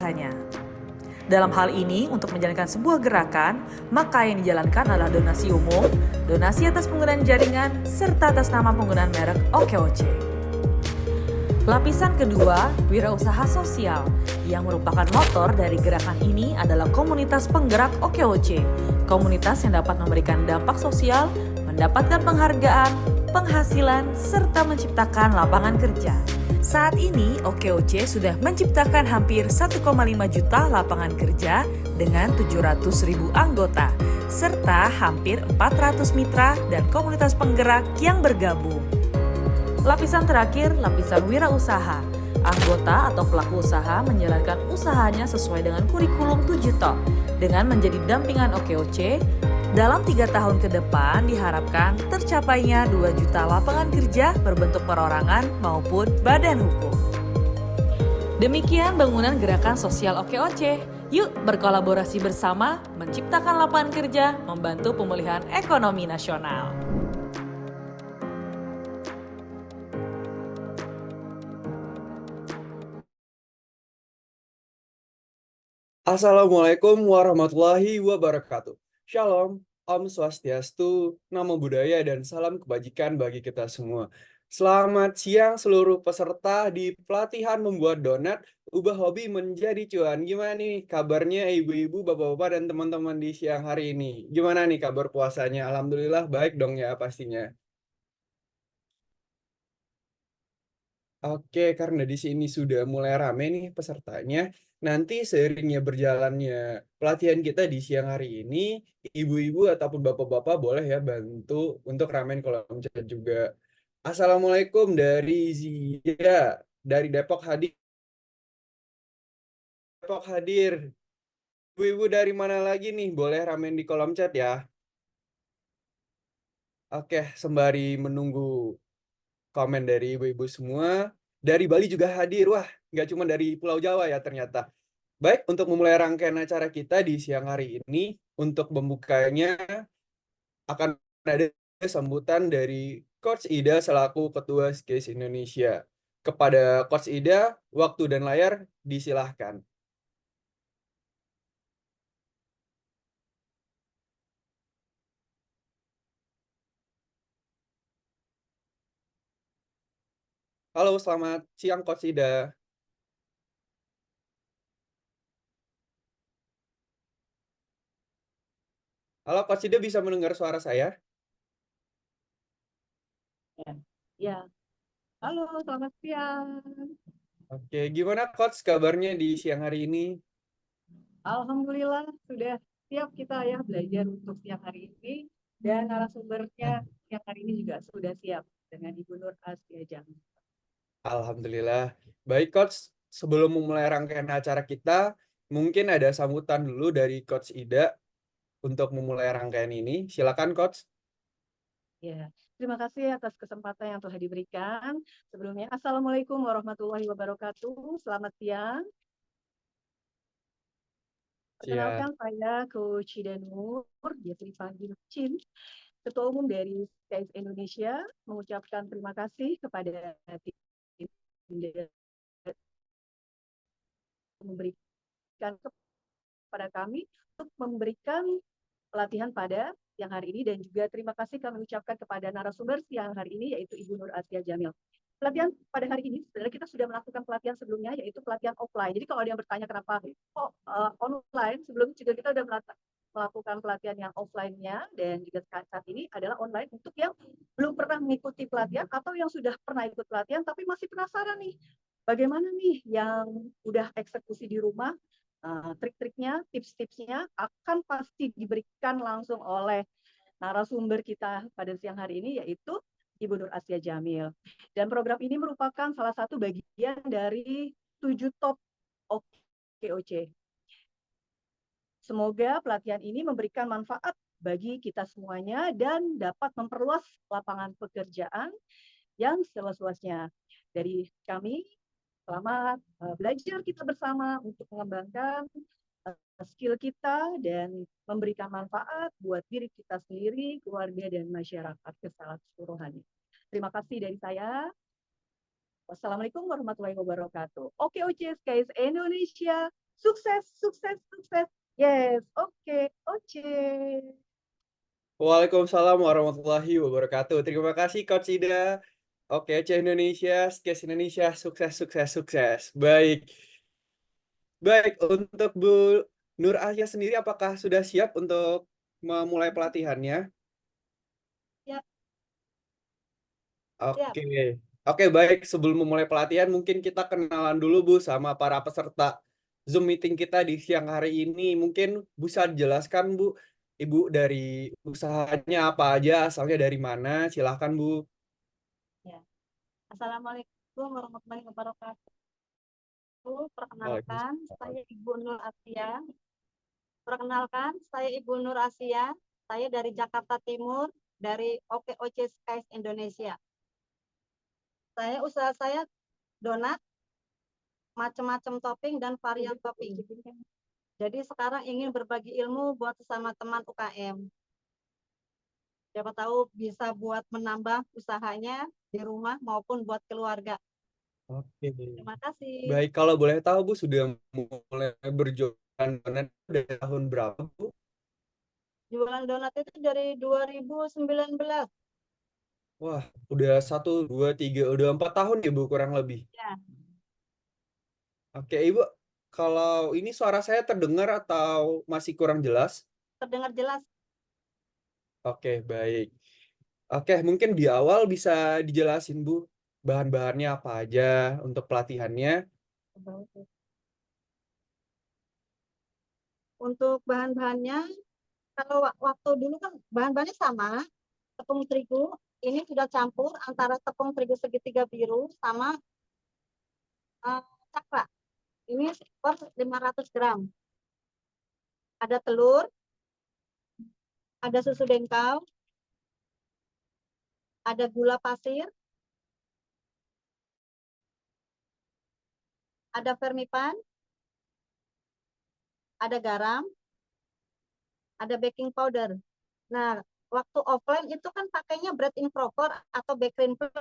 usahanya. Dalam hal ini, untuk menjalankan sebuah gerakan, maka yang dijalankan adalah donasi umum, donasi atas penggunaan jaringan, serta atas nama penggunaan merek OKOC. Lapisan kedua, wirausaha sosial, yang merupakan motor dari gerakan ini adalah komunitas penggerak OKOC, komunitas yang dapat memberikan dampak sosial, mendapatkan penghargaan, penghasilan, serta menciptakan lapangan kerja. Saat ini, OKOC sudah menciptakan hampir 1,5 juta lapangan kerja dengan 700.000 anggota, serta hampir 400 mitra dan komunitas penggerak yang bergabung. Lapisan terakhir, lapisan wirausaha. Anggota atau pelaku usaha menjalankan usahanya sesuai dengan kurikulum 7 TOP dengan menjadi dampingan OKOC. Dalam 3 tahun ke depan diharapkan tercapainya 2 juta lapangan kerja berbentuk perorangan maupun badan hukum. Demikian bangunan gerakan sosial OKOC. Yuk berkolaborasi bersama, menciptakan lapangan kerja, membantu pemulihan ekonomi nasional. Assalamualaikum warahmatullahi wabarakatuh. Shalom, Om Swastiastu, Namo Buddhaya, dan salam kebajikan bagi kita semua. Selamat siang seluruh peserta di pelatihan membuat donat, ubah hobi menjadi cuan. Gimana nih kabarnya ibu-ibu, bapak-bapak, dan teman-teman di siang hari ini? Gimana nih kabar puasanya? Alhamdulillah baik dong ya pastinya. Oke, karena di sini sudah mulai rame nih pesertanya, nanti seiringnya berjalannya pelatihan kita di siang hari ini, ibu-ibu ataupun bapak-bapak boleh ya bantu untuk ramein kolom chat juga. Assalamualaikum dari Zia, dari Depok hadir. Depok hadir. Ibu-ibu dari mana lagi nih? Boleh ramein di kolom chat ya. Oke, sembari menunggu komen dari ibu-ibu semua. Dari Bali juga hadir. Wah, nggak cuma dari Pulau Jawa ya ternyata. Baik, untuk memulai rangkaian acara kita di siang hari ini, untuk membukanya akan ada sambutan dari Coach Ida selaku Ketua SKAIS Indonesia. Kepada Coach Ida, waktu dan layar disilahkan. Halo, selamat siang Coach Ida. Halo Coach Ida, bisa mendengar suara saya? Ya, halo, selamat siang. Oke, gimana Coach kabarnya di siang hari ini? Alhamdulillah sudah siap kita ya belajar untuk siang hari ini dan narasumbernya siang hari ini juga sudah siap dengan Ibu Nur Asia Jamil. Alhamdulillah. Baik Coach, sebelum memulai rangkaian acara kita, mungkin ada sambutan dulu dari Coach Ida untuk memulai rangkaian ini. Silakan Coach. Ya, terima kasih atas kesempatan yang telah diberikan. Sebelumnya, Assalamualaikum warahmatullahi wabarakatuh. Selamat siang. Siap. Perkenalkan saya Coach Ida Nur, biasa dipanggil Cin, Ketua Umum dari SKAIS Indonesia, mengucapkan terima kasih kepada tim memberikan kepada kami untuk memberikan pelatihan pada siang hari ini, dan juga terima kasih kami ucapkan kepada narasumber siang hari ini yaitu Ibu Nur Asia Jamil. Pelatihan pada hari ini sebenarnya kita sudah melakukan pelatihan sebelumnya yaitu pelatihan offline. Jadi kalau ada yang bertanya kenapa online, sebelumnya juga kita sudah melakukan pelatihan yang offline-nya, dan juga saat ini adalah online untuk yang belum pernah mengikuti pelatihan atau yang sudah pernah ikut pelatihan tapi masih penasaran nih bagaimana nih yang udah eksekusi di rumah. Trik-triknya, tips-tipsnya akan pasti diberikan langsung oleh narasumber kita pada siang hari ini yaitu Ibu Nur Asia Jamil. Dan program ini merupakan salah satu bagian dari 7 top OKOC. Semoga pelatihan ini memberikan manfaat bagi kita semuanya dan dapat memperluas lapangan pekerjaan yang seluas-luasnya. Dari kami, selamat belajar kita bersama untuk mengembangkan skill kita dan memberikan manfaat buat diri kita sendiri, keluarga, dan masyarakat keseluruhannya. Terima kasih dari saya. Wassalamualaikum warahmatullahi wabarakatuh. OKOC SKAIS Indonesia, Sukses, sukses, sukses. Yes, oke, oke. Waalaikumsalam warahmatullahi wabarakatuh. Terima kasih Coach Ida. Oke, C Indonesia, Skes Indonesia, sukses, sukses, sukses. Baik. Baik, untuk Bu Nur Asia sendiri, apakah sudah siap untuk memulai pelatihannya? Siap, siap. Oke, oke baik. Sebelum memulai pelatihan, mungkin kita kenalan dulu Bu sama para peserta Zoom meeting kita di siang hari ini. Mungkin bisa dijelaskan Bu, Ibu dari usahanya apa aja, asalnya dari mana? Silahkan Bu. Ya. Assalamualaikum warahmatullahi wabarakatuh. Perkenalkan, Waalaikumsalam. saya Ibu Nur Asia. Perkenalkan, saya Ibu Nur Asia. Saya dari Jakarta Timur, dari OKOC Skies Indonesia. Usaha saya donat, macam-macam topping dan varian topping. Jadi sekarang ingin berbagi ilmu buat sesama teman UKM. Siapa tahu bisa buat menambah usahanya di rumah maupun buat keluarga. Oke. Terima kasih. Baik, kalau boleh tahu Bu, sudah mulai berjualan donat dari tahun berapa Bu? Jualan donat itu dari 2019. Wah, udah 1, 2, 3, udah 4 tahun ya Bu kurang lebih. Ya, Oke, Ibu, kalau ini suara saya terdengar atau masih kurang jelas? terdengar jelas. Oke, baik. Oke, mungkin di awal bisa dijelasin Bu, bahan-bahannya apa aja untuk pelatihannya. Untuk bahan-bahannya, kalau waktu dulu kan bahan-bahannya sama, tepung terigu. Ini sudah campur antara tepung terigu segitiga biru sama cakra. Ini per 500 gram. Ada telur, ada susu dengkau, ada gula pasir, ada vermipan, ada garam, ada baking powder. Nah, waktu offline itu kan pakainya bread improper atau bakery plus.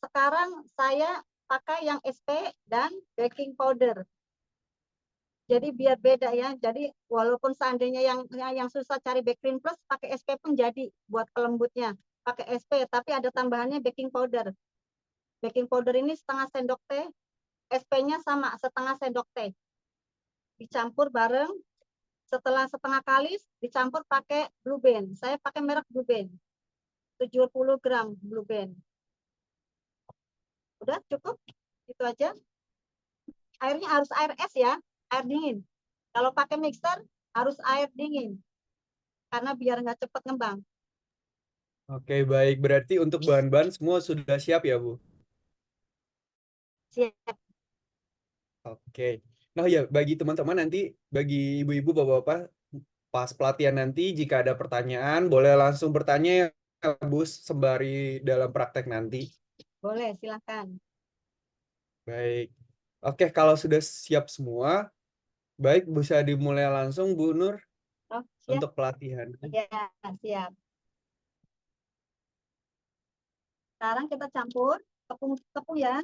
Sekarang saya pakai yang SP dan baking powder. Jadi biar beda ya. Jadi walaupun seandainya yang susah cari bakery plus, pakai SP pun jadi buat pelembutnya. Pakai SP, tapi ada tambahannya baking powder. Baking powder ini setengah sendok teh, SP-nya sama setengah sendok teh. Dicampur bareng. Setelah setengah kali dicampur pakai Blue Band. Saya pakai merek Blue Band. 70 gram Blue Band. Udah cukup? Itu aja. Airnya harus air es ya, air dingin. Kalau pakai mixer harus air dingin. Karena biar nggak cepat ngembang. Oke, baik. Berarti untuk bahan-bahan semua sudah siap ya Bu? Siap. Oke. Nah ya, bagi teman-teman nanti, bagi ibu-ibu, bapak-bapak, pas pelatihan nanti, jika ada pertanyaan, boleh langsung bertanya ya Bu, sembari dalam praktek nanti. Boleh, silakan. Baik. Oke, kalau sudah siap semua, baik bisa dimulai langsung Bu Nur Oh, siap. untuk pelatihan. Ya, siap. Sekarang kita campur tepung ya.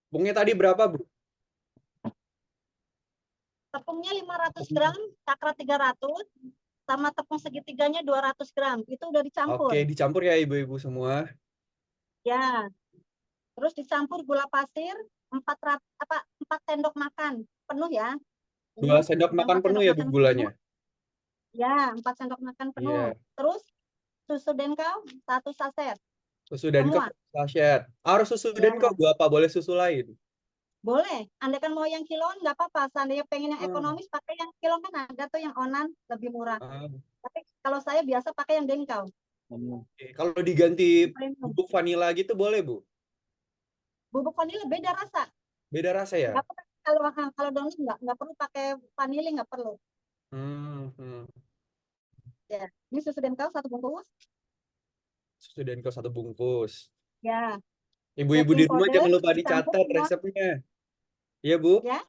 Tepungnya tadi berapa Bu? Tepungnya 500 gram, cakra 300, sama tepung segitiganya 200 gram. Itu udah dicampur. Oke, dicampur ya ibu-ibu semua. Ya, terus dicampur gula pasir 4 sendok makan penuh ya. 2 Ini sendok udah makan 4 penuh sendok ya Bu makan gulanya? penuh. Ya, 4 sendok makan penuh. Iya. Terus susu dengkau 1 saset. Susu dan Semua. sachet. Harus susu Ya, dan Bu, apa boleh susu lain? boleh. Andaikan mau yang kiloan nggak apa-apa. Seandainya pengen yang ekonomis pakai yang kilo kan ada tuh yang onan lebih murah. Ah, Tapi kalau saya biasa pakai yang dengkau. oke. Kalau diganti Premium. bubuk vanila gitu boleh Bu? Bubuk vanila beda rasa. Beda rasa ya? Nggak perlu, kalau donat nggak perlu pakai vanili, nggak perlu. Hmm, hmm. Ya, ini susu dengkau 1 bungkus. Susu dan 1 bungkus. Ya, Ibu-ibu di baking rumah powder jangan lupa dicampur dicatat semua. resepnya. Iya Bu. Ya,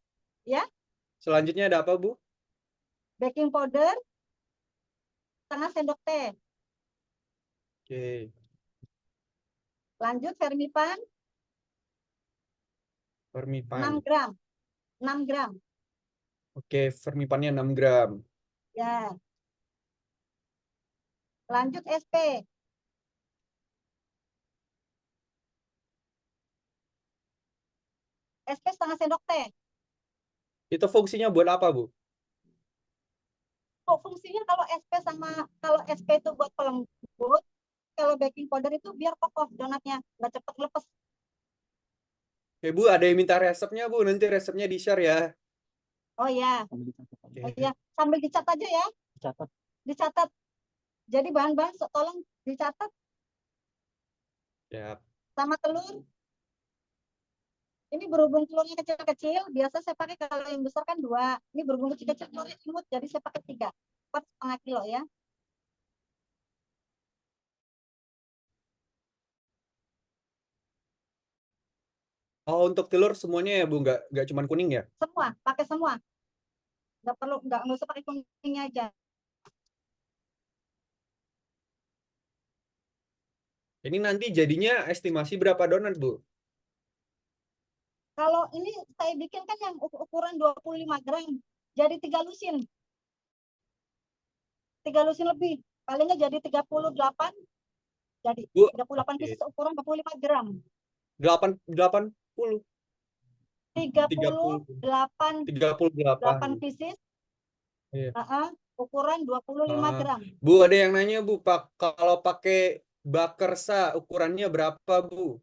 ya. Selanjutnya ada apa Bu? Baking powder setengah sendok teh. Oke. Lanjut vermipan 6 Permipan. gram. 6 gram. Oke, Fermipannya 6 gram. Ya. Lanjut SP. SP setengah sendok teh. Itu fungsinya buat apa, Bu? Oh, fungsinya kalau SP itu buat pelembut, kalau baking powder itu biar kokoh donatnya, nggak cepet lepas. Oke, Bu, ada yang minta resepnya, Bu. Nanti resepnya di-share ya. Oh ya, Oke. oh ya, sambil dicatat aja ya. Catat. Dicatat. Jadi bahan-bahan tolong dicatat Ya. sama telur. Ini berhubung telurnya kecil-kecil, biasa saya pakai kalau yang besar kan 2. Ini berhubung kecil-kecil telurnya imut, jadi saya pakai 3. 4,5 kilo ya. Oh, untuk telur semuanya ya, Bu? Nggak cuma kuning ya? Semua, pakai semua. Nggak usah pakai kuningnya aja. Ini nanti jadinya estimasi berapa donat, Bu? Kalau ini saya bikin kan yang ukuran 25 gram, jadi 3 lusin. 3 lusin lebih. Palingnya jadi 38. Jadi Bu, 38 oke. pieces ukuran 25 gram. 80. 38 38. pieces. Iya. Ukuran 25 gram. Bu, ada yang nanya, Bu, kalau pakai bakersa ukurannya berapa, Bu?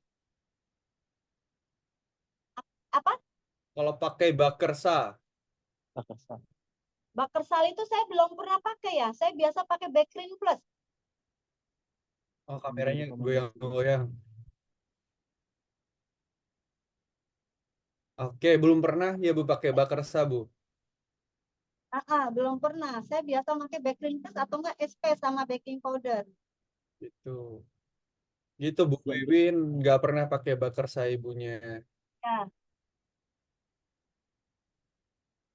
Apa? Kalau pakai bakersa. Bakar sal itu saya belum pernah pakai ya. Saya biasa pakai Bakerin Plus. Oh, kameranya goyang-goyang. Oke, belum pernah ya, Bu, pakai bakersa, Bu? Belum pernah. Saya biasa pakai Bakerin Plus atau enggak SP sama baking powder. Gitu. Gitu, Bu Wiwin. Nggak pernah pakai bakersa ibunya. Ya,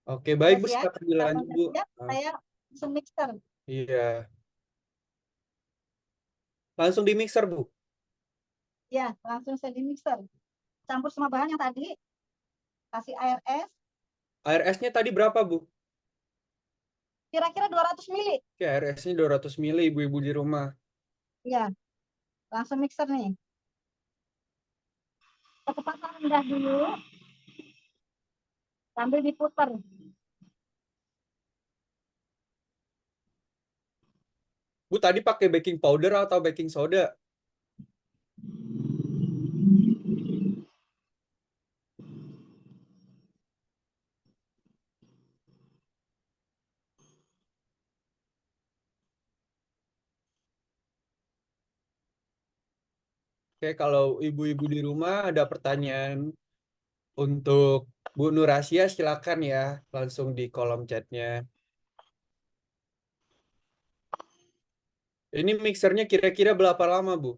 Oke, baik, udah Bu. siap. Silakan Kalau dilanjut, udah Bu. siap, saya langsung mixer. Iya. Langsung di mixer, Bu. Ya, langsung saya di mixer. Campur semua bahan yang tadi. Kasih air es. Air esnya tadi berapa, Bu? Kira-kira 200 ml. Oke, air esnya 200 ml, ibu-ibu di rumah. Ya, langsung mixer nih. Kecepatan rendah dulu. Sambil diputar. Bu, tadi pakai baking powder atau baking soda? Oke, kalau ibu-ibu di rumah ada pertanyaan untuk Bu Nur Asia, silakan ya, langsung di kolom chatnya. Ini mixernya kira-kira berapa lama, Bu?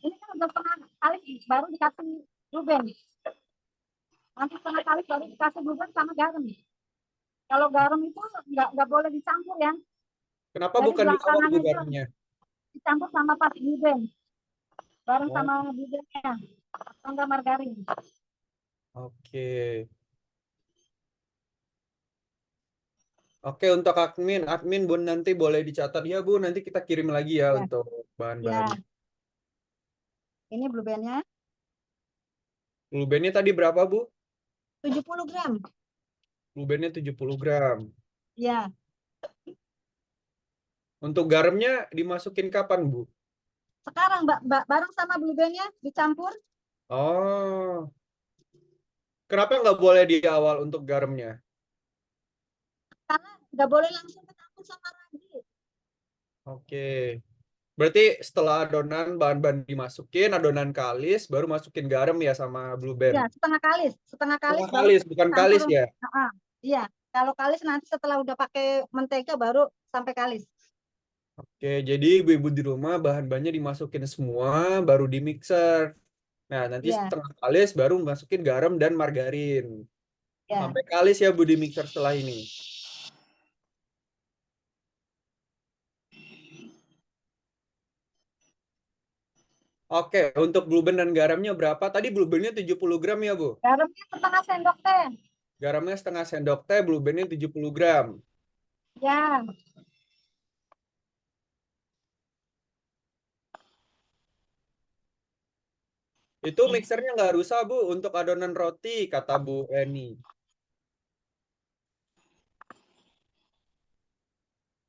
Ini kan udah setengah kali baru dikasih blueberry. Nanti setengah kali baru dikasih blueberry sama garam. Kalau garam itu nggak boleh dicampur ya. Kenapa Jadi bukan di awal, Bu, belakangan aja garamnya? dicampur sama pas blueberry. Bareng Oh. sama blueberry-nya. Atau enggak margarin. Oke. Oke, untuk admin Bu nanti boleh dicatat ya, Bu. Nanti kita kirim lagi ya, Ya. untuk bahan-bahan. Ya. Ini blueberry-nya Blueberry-nya tadi berapa, Bu? 70 gram. Blueberry-nya 70 gram. Ya. Untuk garamnya dimasukin kapan, Bu? Sekarang bareng sama blueberry-nya dicampur. Oh. Kenapa nggak boleh di awal untuk garamnya? Karena nggak boleh langsung kecampur sama ragi. Oke. Berarti setelah adonan bahan-bahan dimasukin, adonan kalis, baru masukin garam ya sama blueberry. Ya, setengah kalis. Setengah kalis Setengah baru kalis, bukan campur. kalis ya? Iya. Kalau kalis nanti setelah udah pakai mentega baru sampai kalis. Oke, jadi ibu-ibu di rumah bahan-bahannya dimasukin semua, baru di mixer. Nah, nanti Iya. setengah kalis baru masukin garam dan margarin. Ya. Sampai kalis ya, Bu, di mixer setelah ini. Oke, untuk blue band dan garamnya berapa? Tadi blue bandnya 70 gram ya, Bu? Garamnya setengah sendok teh. Garamnya setengah sendok teh, blue bandnya 70 gram. Ya, Itu mixernya nggak rusak, Bu, untuk adonan roti, kata Bu Eni.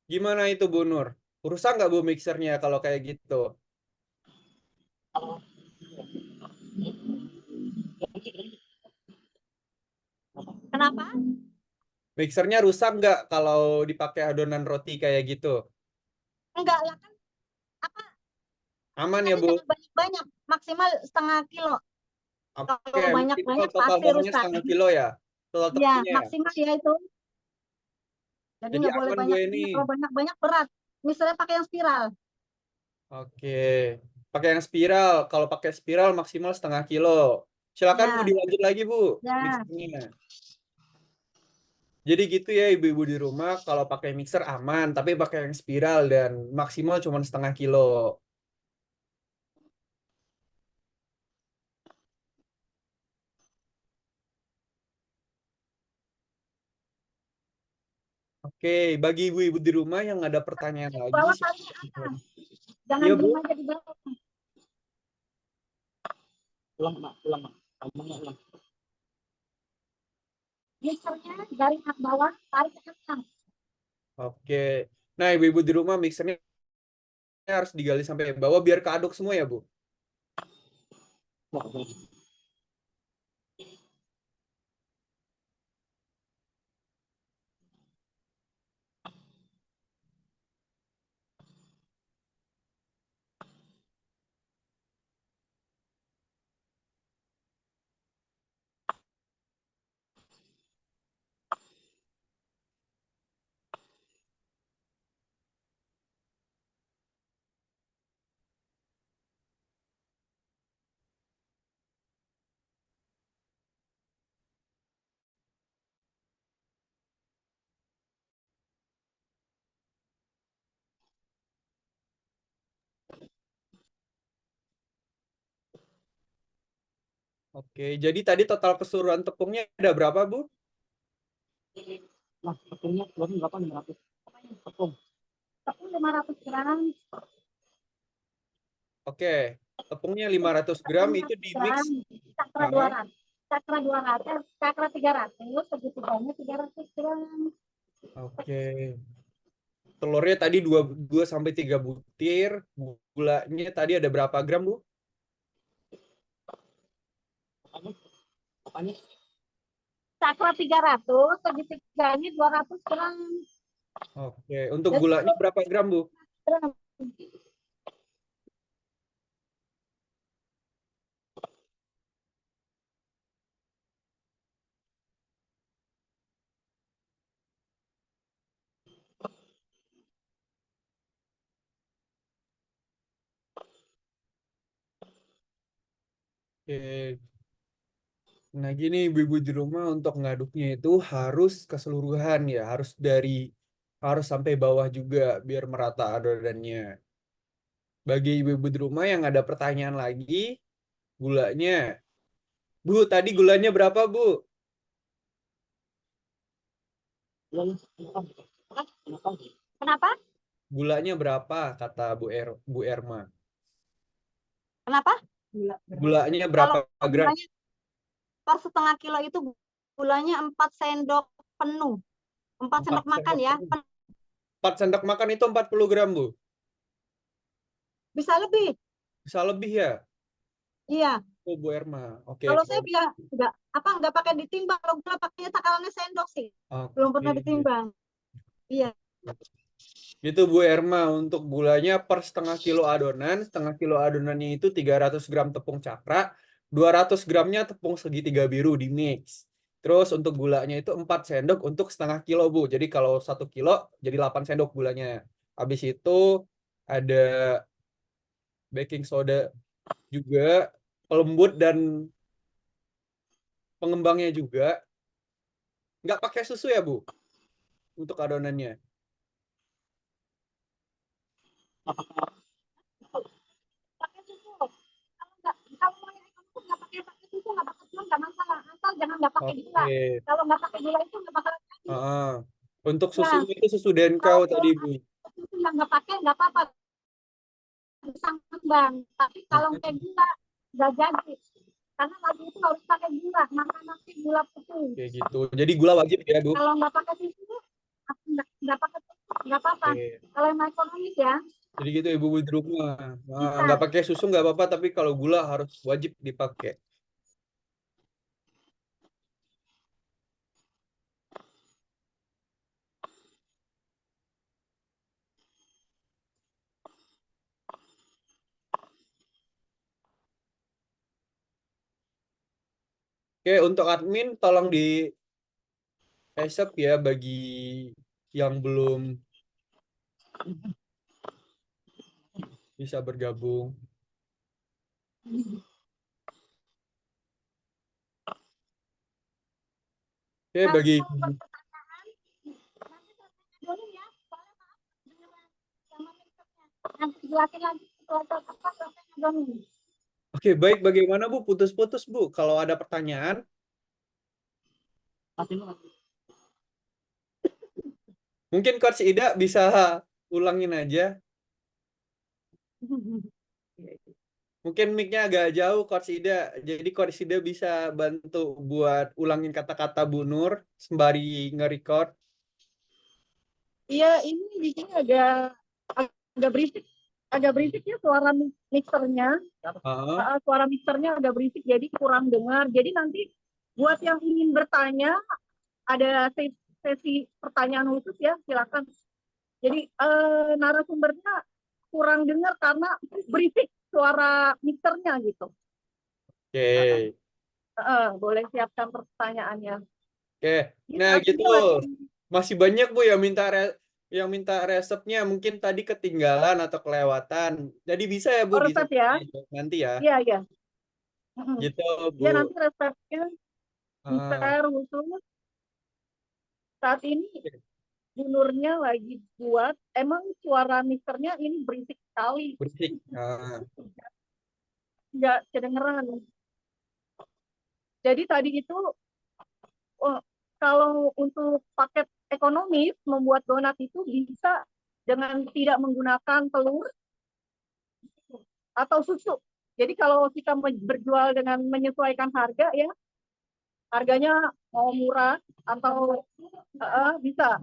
Gimana itu, Bu Nur? Rusak nggak, Bu, mixernya kalau kayak gitu? kenapa? Mixernya rusak nggak kalau dipakai adonan roti kayak gitu? Enggak lah, kan apa? Aman ya, Tadi Bu? jangan banyak-banyak, maksimal setengah kilo. Oke, Kalau minimal banyak-banyak total pasti bahannya rusak. setengah kilo ya? Total Ya, tepungnya ya? maksimal ya itu. Jadi Jadi nggak boleh aman, Bu banyak-banyak. Eni. Kalau banyak-banyak berat. Misalnya pakai yang spiral. Oke, pakai yang spiral. Kalau pakai spiral maksimal setengah kilo. Silakan, Bu, Ya, dilanjut lagi, Bu, ya. mixernya. Jadi gitu ya, ibu-ibu di rumah, kalau pakai mixer aman, tapi pakai yang spiral dan maksimal cuma setengah kilo. Oke, bagi ibu-ibu di rumah yang ada pertanyaan lagi, Bawah talinya apa? Jangan iya, Bu. diem aja di bawah. Ulang, Mak. Ulang, Mak. Ngomongnya ulang. Mixernya dari bawah, tarik ke atas. Oke. Nah, ibu-ibu di rumah mixernya harus digali sampai bawah biar keaduk semua ya, Bu. Wah, wah. Oke, jadi tadi total keseluruhan tepungnya ada berapa, Bu? Nah, tepungnya keluarin berapa? 500. Tepung. Tepung 500 gram. Oke, tepungnya 500 gram itu di mix. Cakra 200. Cakra 200, cakra 300, segitiganya 300 gram. Oke. Telurnya tadi 2 sampai 3 butir. Gulanya tadi ada berapa gram, Bu? Apanya? Apanya? Cakra 300, segitiganya 200 gram. Oke, untuk Jadi gulanya berapa gram, Bu? gram. Oke. Nah, gini ibu-ibu di rumah untuk ngaduknya itu harus keseluruhan ya, harus sampai bawah juga biar merata adonannya. Bagi ibu-ibu di rumah yang ada pertanyaan lagi, gulanya. Bu, tadi gulanya berapa, Bu? Ulang. Kenapa? Kenapa? Gulanya berapa, kata Bu Erma. Kenapa? Gulanya Kalau berapa gram? gulanya per setengah kilo itu gulanya 4 sendok penuh. 4 4 sendok makan sendok ya. makan. 4 sendok makan itu 40 gram, Bu. Bisa lebih. Bisa lebih ya? Iya. Oh, Bu Erma. Oke, Kalau saya bilang nggak pakai ditimbang, kalau gula pakainya takarannya sendok sih. Belum pernah Oke. ditimbang. Iya. Itu Bu Erma untuk gulanya per setengah kilo adonannya itu 300 gram tepung cakra, 200 gramnya tepung segitiga biru di mix. Terus untuk gulanya itu 4 sendok untuk setengah kilo, Bu. Jadi kalau 1 kilo jadi 8 sendok gulanya. Habis itu ada baking soda juga, pelembut dan pengembangnya juga. Nggak pakai susu ya, Bu, untuk adonannya. Pakai susu. nggak pakai gula. Oke. Kalau nggak pakai gula itu nggak bakal jadi. Ah, untuk Ya, susunya itu susu Denkau kalau tadi, Bu. susu yang nggak pakai nggak apa-apa, bisa ngembang. Tapi kalau pakai gula nggak jadi. Karena lagi itu harus pakai gula, maka nanti gula putih. Kayak gitu. Jadi gula wajib ya, Bu. Kalau nggak pakai susu, nggak pakai susu, nggak apa-apa. Oke. Kalau yang ekonomis ya, Jadi gitu ibu-ibu di rumah. bisa. Nggak pakai susu nggak apa-apa, tapi kalau gula harus wajib dipakai. Oke, untuk admin tolong di accept ya bagi yang belum bisa bergabung. Oke, Nah, bagi kalau buat pertanyaan, nanti saya tanya dulu ya. Soalnya maaf, sama mixernya. Nanti jelasin lagi proses apa prosesnya dulu. Oke, baik, bagaimana Bu? Putus-putus Bu. Kalau ada pertanyaan, Pasti lu nanti. mungkin Coach Ida bisa ulangin aja. Mungkin mic-nya agak jauh Coach Ida. Jadi Coach Ida bisa bantu buat ulangin kata-kata Bu Nur sembari nge-record. Iya, ini di sini agak berisik ya suara mixernya. Ah, Suara mixernya agak berisik, jadi kurang dengar. Jadi nanti buat yang ingin bertanya, ada sesi pertanyaan khusus ya, silakan. Jadi narasumbernya kurang dengar karena berisik suara mixernya gitu. Oke. Boleh siapkan pertanyaannya. Oke. Ini Nah, saat gitu. ini lagi Masih banyak Bu yang minta resepnya, mungkin tadi ketinggalan atau kelewatan. Jadi bisa ya Bu resep ya. nanti ya. Iya, iya. Mm-mm. Gitu Bu. Ya nanti resepnya Ah, share khusus. Saat ini Bu Nurnya lagi buat, emang suara mixernya ini berisik sekali, bersih. Ah, nggak kedengeran. Jadi tadi itu oh, kalau untuk paket ekonomis membuat donat itu bisa dengan tidak menggunakan telur atau susu. Jadi kalau kita berjual dengan menyesuaikan harga ya, harganya mau murah atau bisa.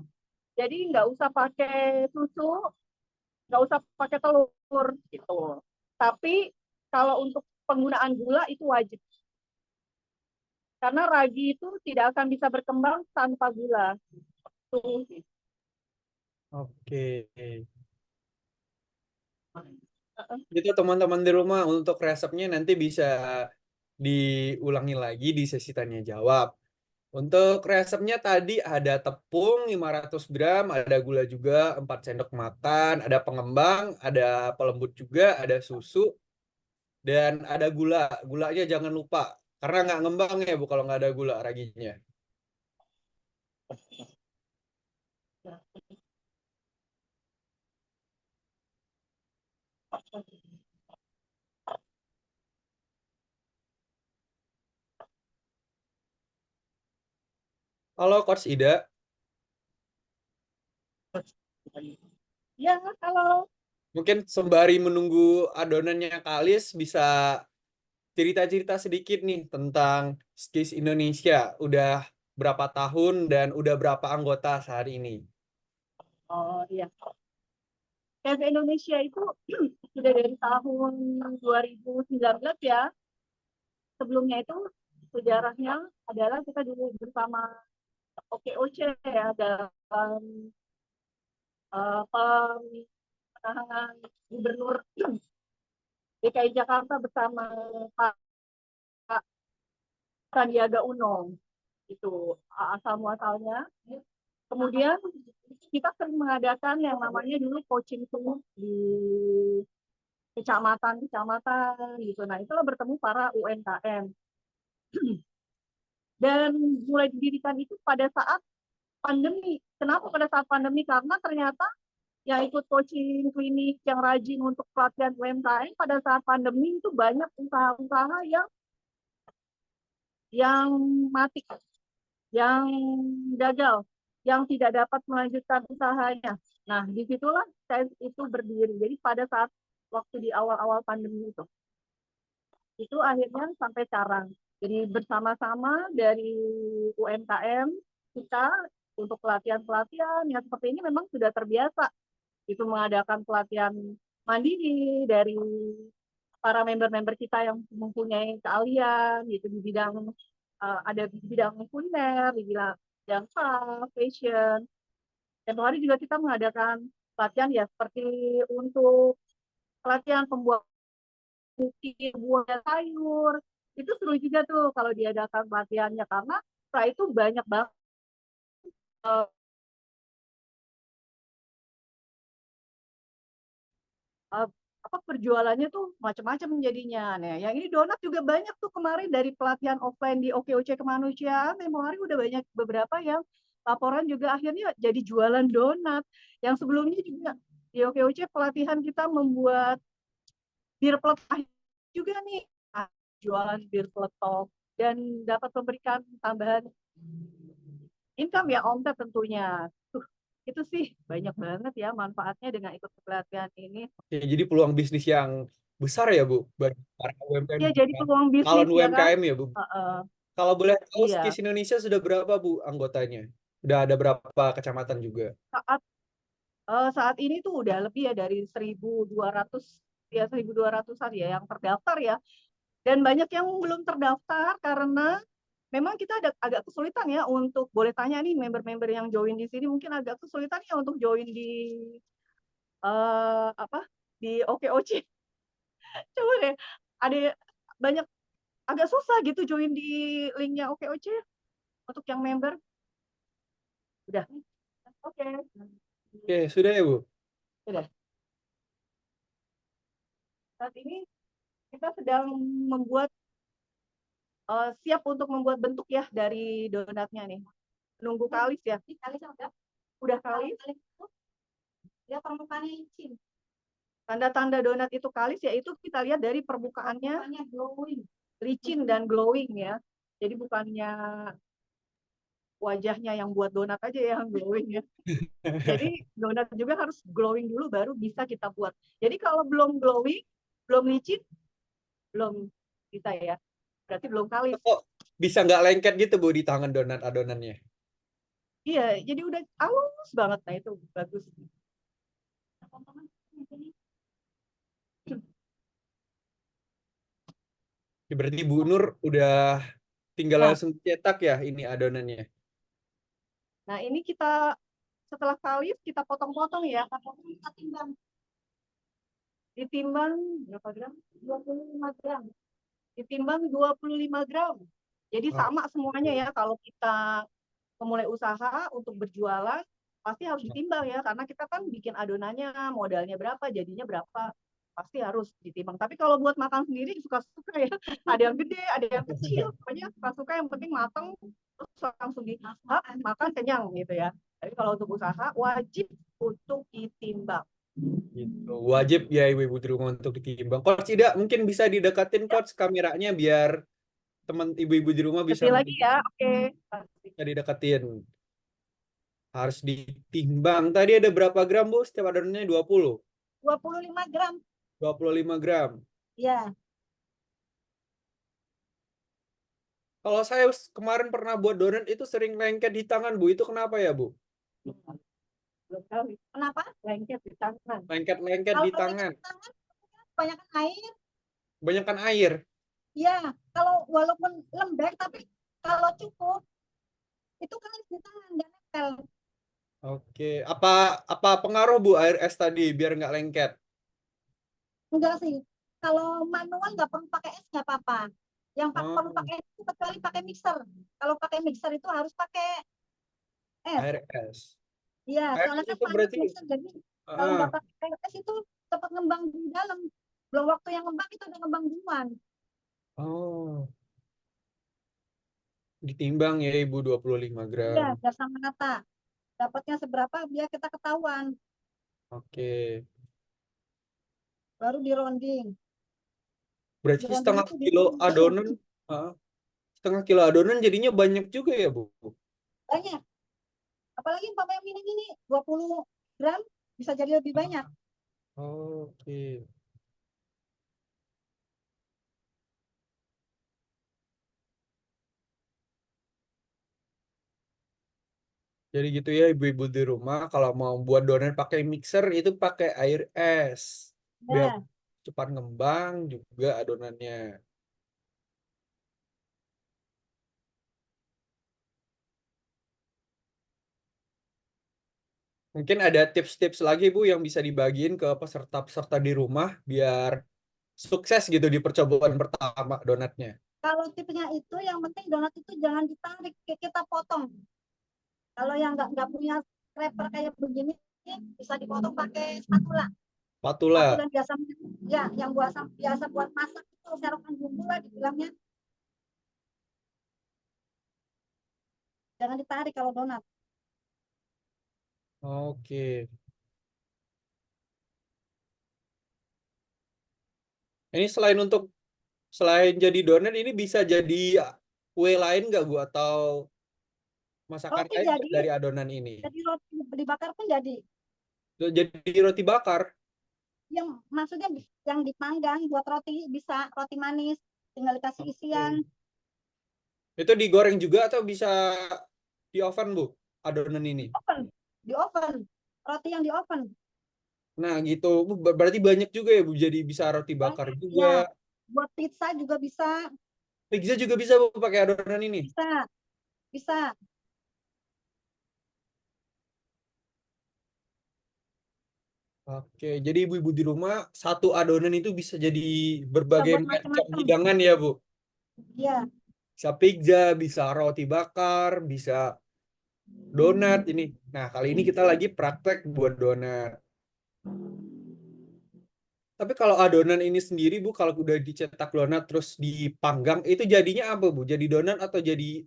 Jadi nggak usah pakai susu, nggak usah pakai telur gitu. Tapi kalau untuk penggunaan gula itu wajib. Karena ragi itu tidak akan bisa berkembang tanpa gula. Tuh. oke. Itu teman-teman di rumah untuk resepnya nanti bisa diulangi lagi di sesi tanya jawab. Untuk resepnya tadi ada tepung 500 gram, ada gula juga 4 sendok makan, ada pengembang, ada pelembut juga, ada susu, dan ada gula. Gulanya jangan lupa, karena nggak ngembang ya Bu kalau nggak ada gula raginya. Halo Coach Ida, Ya, kalau mungkin sembari menunggu adonannya kalis bisa cerita-cerita sedikit nih tentang Skis Indonesia. Udah berapa tahun dan udah berapa anggota saat ini? oh iya, KF Indonesia itu sudah dari tahun 2019 ya. Sebelumnya itu sejarahnya adalah kita dulu bersama OKOC ya dalam pemenangan Gubernur DKI Jakarta bersama Pak Sandiaga Uno. Itu asal muasalnya. Kemudian kita sering mengadakan yang namanya dulu coaching tour di kecamatan gitu. Nah, itulah bertemu para UMKM. Dan mulai didirikan itu pada saat pandemi. Kenapa pada saat pandemi? Karena ternyata yang ikut coaching klinik yang rajin untuk pelatihan UMKM pada saat pandemi itu banyak usaha-usaha yang yang mati, yang gagal, yang tidak dapat melanjutkan usahanya. Nah, disitulah saya itu berdiri. Jadi pada saat waktu di awal-awal pandemi itu akhirnya sampai sekarang. Jadi bersama-sama dari UMKM kita untuk pelatihan-pelatihan yang seperti ini memang sudah terbiasa. Itu mengadakan pelatihan mandiri dari para member-member kita yang mempunyai keahlian gitu di bidang ada di bidang kuliner, di bidang craft, fashion. Tempoh hari juga kita mengadakan pelatihan ya seperti untuk pelatihan pembuat buah dan sayur. Itu seru juga tuh kalau diadakan pelatihannya karena setelah itu banyak banget uh, apa perjualannya tuh macam-macam jadinya. Nah, yang ini donat juga banyak tuh kemarin dari pelatihan offline di OKOC Kemanusiaan, tempoh hari udah banyak beberapa yang laporan juga akhirnya jadi jualan donat. Yang sebelumnya juga di OKOC pelatihan kita membuat bir peletok juga nih. Nah, jualan bir peletok dan dapat memberikan tambahan income ya, omset tentunya. Itu sih banyak banget ya manfaatnya dengan ikut pelatihan ini. Oke, jadi peluang bisnis yang besar ya Bu bagi para UMKM Ya juga. jadi peluang Calon bisnis ya kan. UMKM ya Bu. Kalau boleh tahu Iya. Skis Indonesia sudah berapa Bu anggotanya? Udah ada berapa kecamatan juga? Saat ini tuh udah lebih ya dari 1.200 ya 1.200-an ya yang terdaftar ya. Dan banyak yang belum terdaftar karena memang kita ada agak kesulitan ya untuk boleh tanya nih member-member yang join di sini mungkin agak kesulitan ya untuk join di apa di OKOC. Coba deh, ada banyak agak susah gitu join di linknya OKOC untuk yang member. Udah. Oke. Oke, sudah ya Bu? Sudah. Saat ini kita sedang membuat siap untuk membuat bentuk ya dari donatnya nih. Nunggu kalis ya. Kalis udah kalis. Ya permukaannya licin. Tanda-tanda donat itu kalis yaitu kita lihat dari permukaannya glowing, licin dan glowing ya. Jadi bukannya wajahnya yang buat donat aja yang glowing ya. Jadi donat juga harus glowing dulu baru bisa kita buat. Jadi kalau belum glowing, belum licin, belum bisa ya. Berarti belum kalis. Kok bisa nggak lengket gitu Bu di tangan donat adonannya? Iya, jadi udah halus banget. Nah itu bagus. Ya, berarti Bu Nur udah tinggal Nah, langsung cetak ya ini adonannya. nah ini kita setelah kalis kita potong-potong ya. Kita timbang. Ditimbang berapa gram? 25 gram. Ditimbang 25 gram. Jadi sama semuanya ya kalau kita memulai usaha untuk berjualan pasti harus ditimbang ya karena kita kan bikin adonannya modalnya berapa jadinya berapa pasti harus ditimbang. Tapi kalau buat makan sendiri suka-suka ya. Ada yang gede, ada yang kecil. Pokoknya suka-suka yang penting matang terus langsung dihap makan kenyang gitu ya. Tapi kalau untuk usaha wajib untuk ditimbang. Gitu. Wajib ya ibu-ibu di rumah untuk ditimbang. Coach tidak mungkin bisa didekatin coach kameranya biar teman ibu-ibu di rumah bisa Kecil lagi ya. Oke. bisa didekatin. Harus ditimbang. Tadi ada berapa gram Bu? Setiap adonannya 20. 25 gram. 25 gram. Ya. Kalau saya kemarin pernah buat donat itu sering lengket di tangan Bu. Itu kenapa ya Bu? Belum tahu. Kenapa? Lengket di tangan. Lengket-lengket Kalau di lengket tangan. di tangan, kebanyakan air. Banyakkan air. Ya, kalau walaupun lembek tapi kalau cukup itu kan di tangan nggak nempel. Oke. Apa pengaruh Bu air es tadi biar nggak lengket? Enggak sih. Kalau manual nggak perlu pakai es nggak apa-apa. Yang perlu Oh, pakai es itu kecuali pakai mixer. Kalau pakai mixer itu harus pakai es. air es. Iya, Air soalnya es kan itu panas berarti mixer jadi kalau ah, nggak pakai es itu cepat ngembang di dalam. Belum waktu yang ngembang itu udah ngembang duluan. oh, ditimbang ya Ibu 25 Iya, gram. biar sama rata. Dapatnya seberapa biar kita ketahuan. Oke. Baru di rounding. Di Berarti rounding setengah itu kilo adonan, setengah kilo adonan jadinya banyak juga ya, Bu? Banyak. Apalagi umpamanya mini ini 20 gram bisa jadi lebih banyak. Oke. Jadi gitu ya ibu-ibu di rumah kalau mau buat donat pakai mixer itu pakai air es. Biar Ya, cepat ngembang juga adonannya. Mungkin ada tips-tips lagi Bu yang bisa dibagiin ke peserta-peserta di rumah biar sukses gitu di percobaan pertama donatnya. kalau tipenya itu yang penting donat itu jangan ditarik, kita potong. Kalau yang nggak punya scraper kayak begini, bisa dipotong pakai spatula. Spatula Spatula. biasa, ya, yang biasa buat masak itu serokan bumbu lah dibilangnya. Jangan ditarik kalau donat. Oke. Ini selain jadi donat ini bisa jadi kue lain nggak Bu atau masakan Roti lain nggak jadi, dari adonan ini? jadi roti dibakar pun jadi. Jadi roti bakar. Yang maksudnya yang dipanggang buat roti bisa roti manis, tinggal dikasih isian. Oke. Itu digoreng juga atau bisa di oven Bu adonan ini? Di oven, di oven, roti yang di oven. Nah gitu, berarti banyak juga ya Bu. Jadi bisa roti bakar Banyak juga. ya, buat pizza juga bisa, Pizza juga bisa Bu pakai adonan ini. bisa, bisa. Oke, jadi ibu-ibu di rumah satu adonan itu bisa jadi Bisa berbagai buat macam macam-macam. hidangan ya Bu. Iya, Bisa pizza, bisa roti bakar, bisa donat ini. Nah, kali ini kita lagi praktek buat donat. Tapi kalau adonan ini sendiri Bu, kalau udah dicetak donat terus dipanggang, itu jadinya apa Bu? Jadi donat atau jadi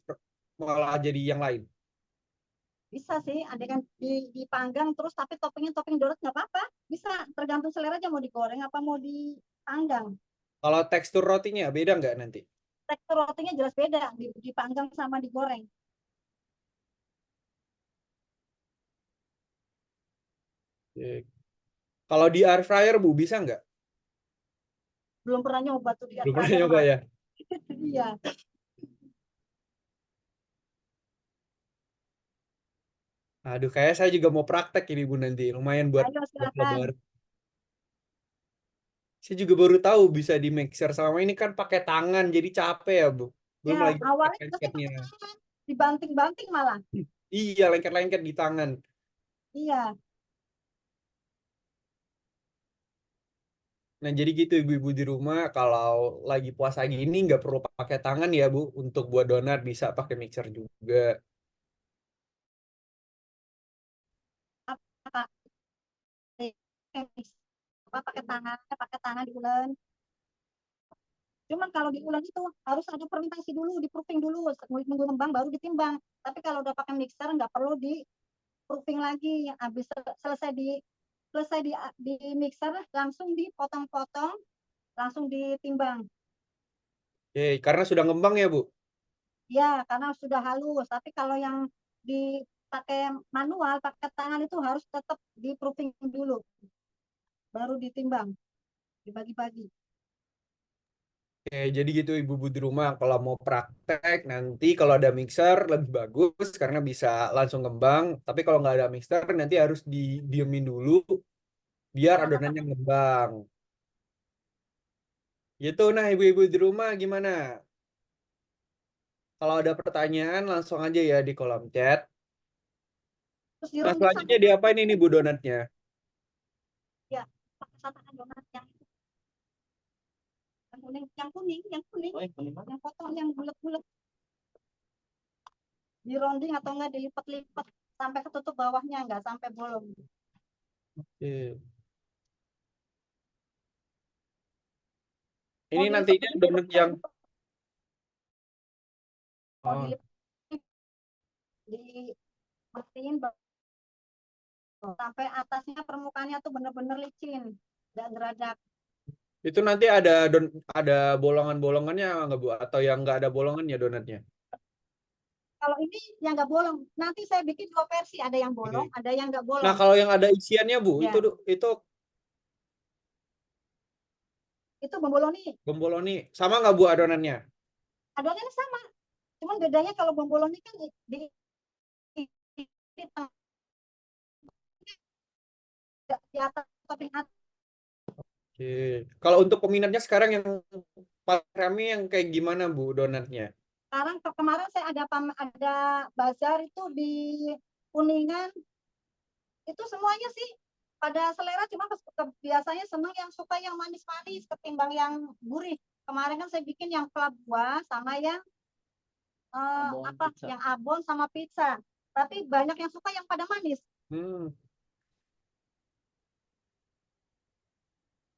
malah jadi yang lain? bisa sih. Ada yang dipanggang terus tapi toppingnya topping donat nggak apa-apa. Bisa, tergantung selera aja mau digoreng apa mau dipanggang. Kalau tekstur rotinya beda nggak nanti? Tekstur rotinya jelas beda, dipanggang sama digoreng. Oke. Kalau di air fryer Bu, bisa nggak? Belum pernah nyoba tuh di air Belum pernah fryer nyoba mah. ya? Iya. Aduh, kayak saya juga mau praktek ini Bu nanti. Lumayan buat Ayo coba. silakan. Saya juga baru tahu bisa di mixer. Selama ini kan pakai tangan, jadi capek ya Bu. Belum Ya, lagi awalnya pasti lengket-lengketnya. pakai tangan, dibanting-banting malah. Iya, lengket-lengket di tangan. Iya, Nah, jadi gitu ibu-ibu di rumah kalau lagi puasa gini nggak perlu pakai tangan ya Bu. Untuk buat donat bisa pakai mixer juga. apa pakai tangan diulen. Cuman kalau diulen itu harus ada fermentasi dulu, di proofing dulu, nunggu ngembang baru ditimbang. Tapi kalau udah pakai mixer nggak perlu di proofing lagi. Habis selesai di mixer langsung dipotong-potong, langsung ditimbang. Oke, karena sudah ngembang ya Bu. Ya, karena sudah halus. Tapi kalau yang dipakai manual, pakai tangan itu harus tetap di proofing dulu, baru ditimbang, dibagi-bagi. Oke, jadi gitu ibu-ibu di rumah kalau mau praktek nanti kalau ada mixer lebih bagus karena bisa langsung ngembang. Tapi kalau nggak ada mixer nanti harus didiemin dulu biar Ya, adonannya ngembang. Gitu, nah ibu-ibu di rumah gimana? Kalau ada pertanyaan langsung aja ya di kolom chat. terus Nah dironding sampai selanjutnya diapain ini Bu donatnya? ya pakai santan donat yang kuning, Oh, yang kuning mana? yang potong yang bulat-bulat, dironding atau enggak dilipat-lipat sampai ketutup bawahnya, enggak sampai bolong. Oke. Mau Ini dilipat nantinya begini donat yang mau oh, dilipat dimatiin sampai atasnya permukaannya tuh bener-bener licin, enggak geradak. Itu nanti ada bolongan-bolongannya nggak Bu? Atau yang nggak ada bolongannya donatnya? Kalau ini yang nggak bolong, nanti saya bikin dua versi, ada yang bolong, Oke. ada yang nggak Nah, bolong. kalau yang ada isiannya Bu, Ya, itu itu bomboloni. bomboloni sama nggak Bu adonannya? Adonannya sama, cuman bedanya kalau bomboloni kan di di atas topping atas. Oke. Kalau untuk peminatnya sekarang yang paling rame yang kayak gimana Bu donatnya? Sekarang kemarin saya ada bazar itu di Kuningan, itu semuanya sih pada selera, cuma biasanya senang yang suka yang manis-manis ketimbang yang gurih. Kemarin kan saya bikin yang club buah sama yang Abon, pizza. yang abon sama pizza. Tapi banyak yang suka yang pada manis. Hmm.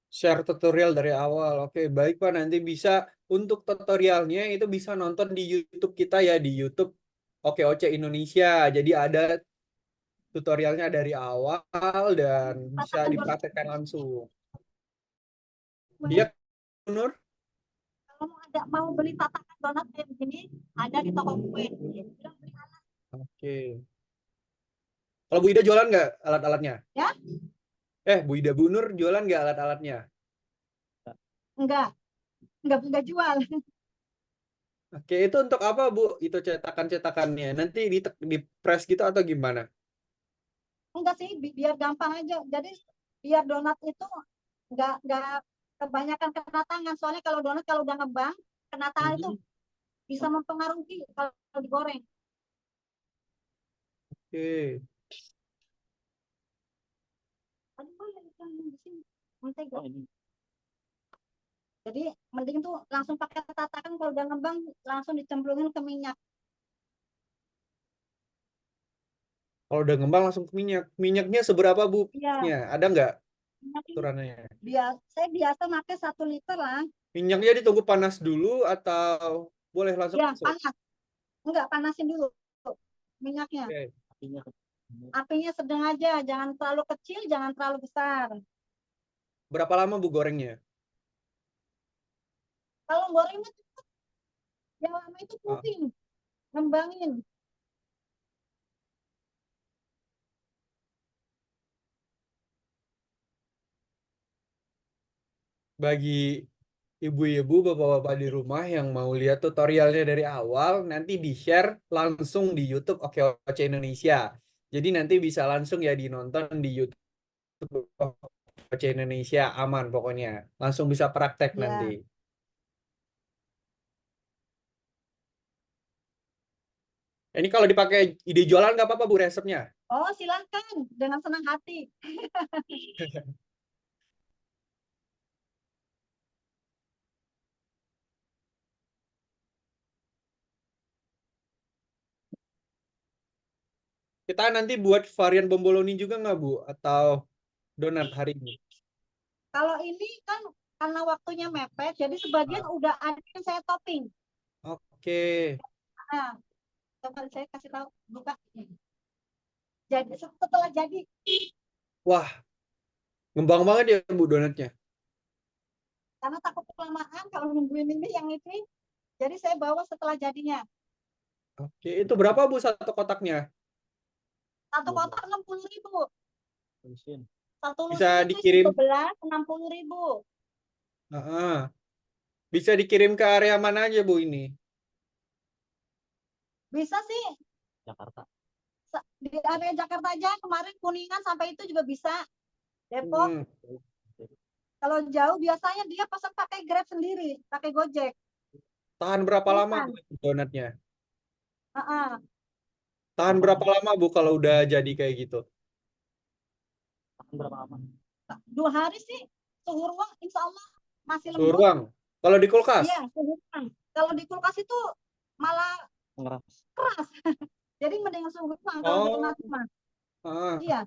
Share tutorial dari awal. Oke, baik Pak. Nanti bisa untuk tutorialnya itu bisa nonton di YouTube kita ya, di YouTube Oke Indonesia. Jadi ada tutorialnya dari awal dan bisa Tatakan donat. dipraktekkan langsung. Iya, Nur? Kalau mau beli tatakan donat kayak begini, ada di toko kue. Bilang beli Oke. Kalau Bu Ida jualan nggak alat-alatnya? ya? Bu Ida Bu Nur jualan nggak alat-alatnya? Enggak, enggak jual. Oke, itu untuk apa Bu? Itu cetakan-cetakannya. Nanti di press gitu atau gimana? Enggak sih, biar gampang aja. Jadi biar donat itu enggak kebanyakan kena tangan. Soalnya kalau donat kalau udah ngebang, kena tangan itu Mhm. bisa mempengaruhi kalau digoreng. Oke. Aduh, banyak ikan di sini. Mentega. Oh, ini. Jadi mending tuh langsung pakai tatakan, kalau udah ngembang langsung dicemplungin ke minyak. Kalau udah ngembang langsung ke minyak. Minyaknya seberapa Bu? Iya, Ada nggak minyak ini aturannya? saya biasa pakai 1 liter lah. Minyaknya ditunggu panas dulu atau boleh langsung Ya, masuk? panas. Enggak, panasin dulu minyaknya. Oke. Apinya. Apinya sedang aja, jangan terlalu kecil, jangan terlalu besar. Berapa lama Bu gorengnya? Kalau gorengnya yang lama itu Ah, puding, ngembangin. Bagi ibu-ibu, bapak-bapak di rumah yang mau lihat tutorialnya dari awal, nanti di-share langsung di YouTube Oke Indonesia. Jadi nanti bisa langsung ya dinonton di YouTube Oke Indonesia, aman pokoknya. Langsung bisa praktek nanti. Ya. Ini kalau dipakai ide jualan nggak apa-apa Bu resepnya? Oh, silakan dengan senang hati. Kita nanti buat varian bomboloni juga nggak Bu? Atau donat hari ini? Kalau ini kan karena waktunya mepet, jadi sebagian Ah, udah ada yang saya topping. Oke. Nah, coba saya kasih tahu, buka. Jadi setelah jadi, Wah, ngembang banget ya Bu donatnya. karena takut kelamaan kalau nungguin ini yang ini, jadi saya bawa setelah jadinya. Oke, itu berapa Bu satu kotaknya? Satu kotak 60.000, Bensin. satu Bisa lusin itu isi dikirim, 12, 60.000. ah, bisa dikirim ke area mana aja Bu ini? Bisa sih Jakarta. di area Jakarta aja, kemarin Kuningan sampai itu juga bisa. Depok, Hmm, kalau jauh biasanya dia pesan pakai Grab sendiri, pakai Gojek. tahan berapa lama Instan. Bu donatnya? Heeh. Tahan berapa lama Bu kalau udah jadi kayak gitu? Tahan berapa lama? 2 hari sih, suhu ruang insya Allah masih Suhu lembut. ruang. Kalau di kulkas? Iya, suhu ruang. Kalau di kulkas itu malah Mengeras. keras. Jadi mending suhu ruang kalau di Oh, rumah. ah. Iya.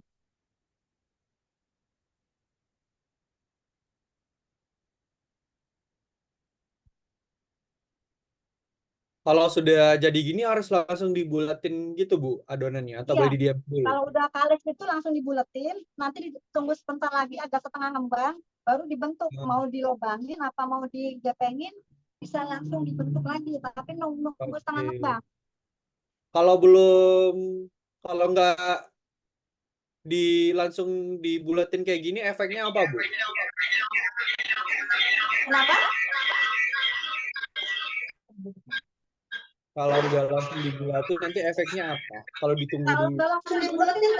Kalau sudah jadi gini harus langsung dibulatin gitu Bu adonannya atau Iya, boleh didiam dulu? kalau udah kalis itu langsung dibuletin, nanti ditunggu sebentar lagi agak setengah ngembang, baru dibentuk. Hmm, Mau dilobangin apa mau digepengin, bisa langsung dibentuk lagi, tapi nunggu setengah Oke. ngembang. Kalau belum, kalau nggak langsung dibulatin kayak gini, efeknya apa Bu? Kenapa? Kalau udah langsung dibulatin nanti efeknya apa? Kalau ditunggu Kalau dulu. udah langsung dibuletin,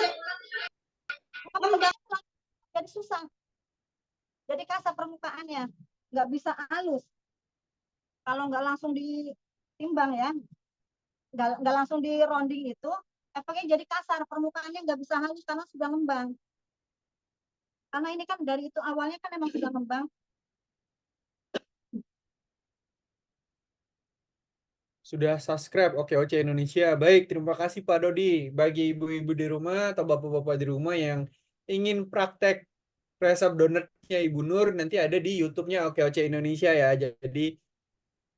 jadi susah. Jadi kasar permukaannya, nggak bisa halus. Kalau nggak langsung ditimbang ya, nggak langsung di rounding itu, efeknya jadi kasar, permukaannya nggak bisa halus karena sudah ngembang. Karena ini kan dari itu awalnya kan emang sudah ngembang. Sudah subscribe Oke Indonesia. Baik, terima kasih Pak Dodi. Bagi ibu-ibu di rumah atau bapak-bapak di rumah yang ingin praktek resep donatnya Ibu Nur, nanti ada di YouTube-nya Oke Indonesia ya. Jadi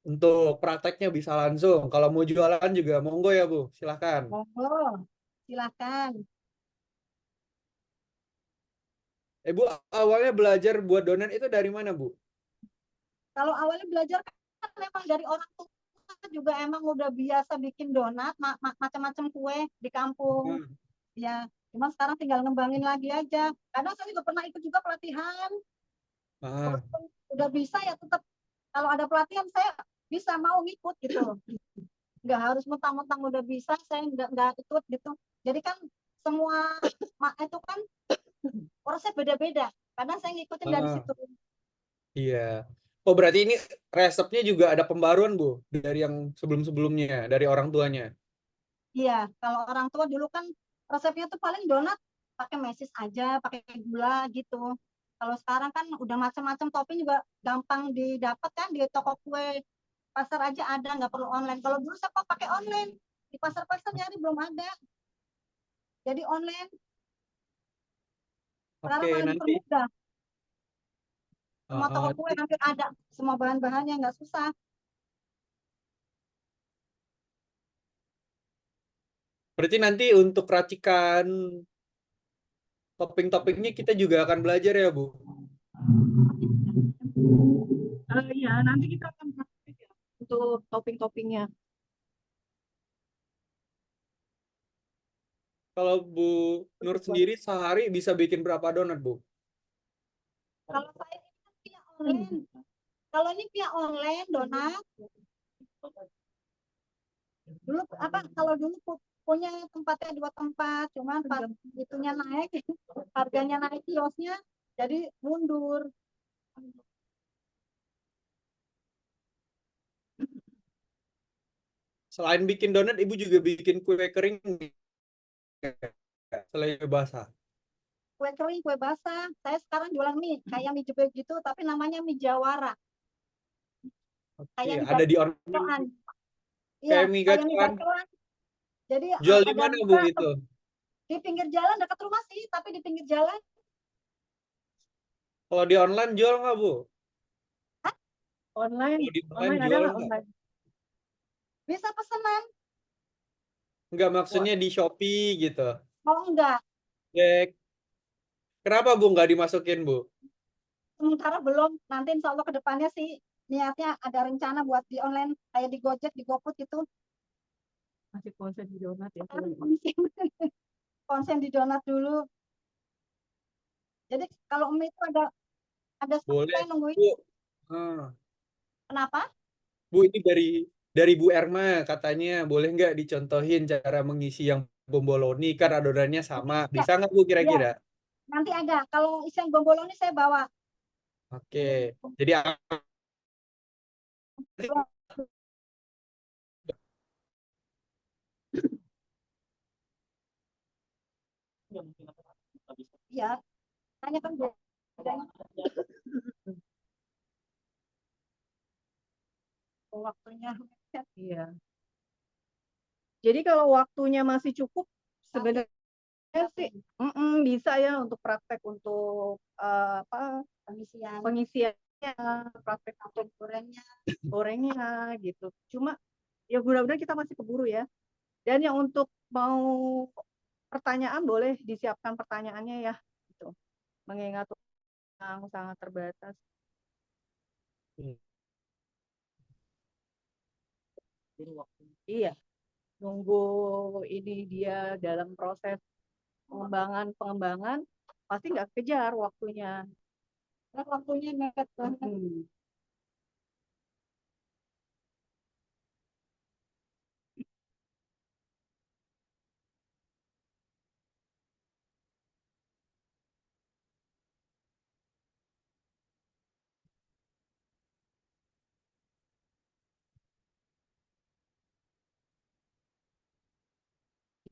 untuk prakteknya bisa langsung. Kalau mau jualan juga monggo ya Bu, silahkan. Monggo, silakan. Bu, awalnya belajar buat donat itu dari mana Bu? Kalau awalnya belajar kan memang dari orang tua juga emang udah biasa bikin donat, macam-macam kue di kampung. Hmm. Ya, cuma sekarang tinggal ngembangin lagi aja. Kadang saya juga pernah ikut juga pelatihan. Ah, Walaupun udah bisa ya tetap kalau ada pelatihan saya bisa mau ngikut gitu. Nggak harus mentang-mentang udah bisa saya nggak ikut gitu. Jadi kan semua itu kan prosesnya beda-beda. Kadang saya ngikutin dari ah, situ. iya. Oh, berarti ini resepnya juga ada pembaruan Bu dari yang sebelum-sebelumnya, dari orang tuanya. Iya, kalau orang tua dulu kan resepnya tuh paling donat pakai mesis aja, pakai gula gitu. Kalau sekarang kan udah macam-macam topping juga gampang didapat kan di toko kue pasar aja ada, nggak perlu online. Kalau dulu siapa pakai online di pasar-pasar nyari belum ada, jadi online. Sekarang Oke, malah nanti. dipermudah. Semua toko kue Nanti hampir ada, semua bahan-bahannya nggak susah. berarti nanti untuk racikan topping-toppingnya kita juga akan belajar ya Bu. Iya, nanti kita akan praktik ya untuk topping-toppingnya. Kalau Bu Nur sendiri sehari bisa bikin berapa donat Bu? Kalau saya ini kan via online. Kalau ini via online donat, dulu apa kalau dulu punya tempatnya 2 tempat, cuman pas itunya naik, harganya naik kiosnya, jadi mundur. Selain bikin donat, Ibu juga bikin kue kering nggak? Selain basah. Kue kering, kue basah. Saya sekarang jualan mie, kayak mie jebek gitu, tapi namanya mie jawara. Oke, Kayak mie ada di online gacoan. Iya, kayak mie kayak mie gacoan. gacoan. Jadi Jual di ada mana Bu buka itu? di pinggir jalan dekat rumah sih, tapi di pinggir jalan. Kalau di online jual nggak Bu? Online, Kalau di online online ada jual nggak nggak? online? Bisa pesanan. Nggak, Wah, maksudnya di Shopee gitu. Oh enggak, Cek. Kenapa Bu nggak dimasukin Bu? sementara belum. Nanti insya Allah ke depannya sih niatnya ada rencana buat di online kayak di Gojek, di GoFood gitu. masih konsen di donat ya. Konsen di donat dulu. Jadi kalau mie itu ada stok Boleh saya nungguin. Bu. Ah. Kenapa? Bu, ini dari Bu Erma katanya boleh nggak dicontohin cara mengisi yang bomboloni, kan adonannya sama. Ya, Bisa nggak Bu ya, kira-kira? nanti ada. Kalau isian bomboloni saya bawa. Oke. Jadi Ya, mungkin nggak bisa. Ya, hanya kan bedanya waktunya. Iya. Jadi kalau waktunya masih cukup, sebenarnya sih bisa ya untuk praktek untuk apa Pengisian pengisiannya, praktek untuk gorengnya. gorengnya gitu. Cuma ya mudah-mudahan kita masih keburu ya. Dan yang untuk mau pertanyaan boleh disiapkan pertanyaannya ya, gitu. Mengingat yang sangat terbatas. Jadi waktu Iya, nunggu ini dia dalam proses pengembangan pasti nggak kejar waktunya. Karena waktunya mepet banget.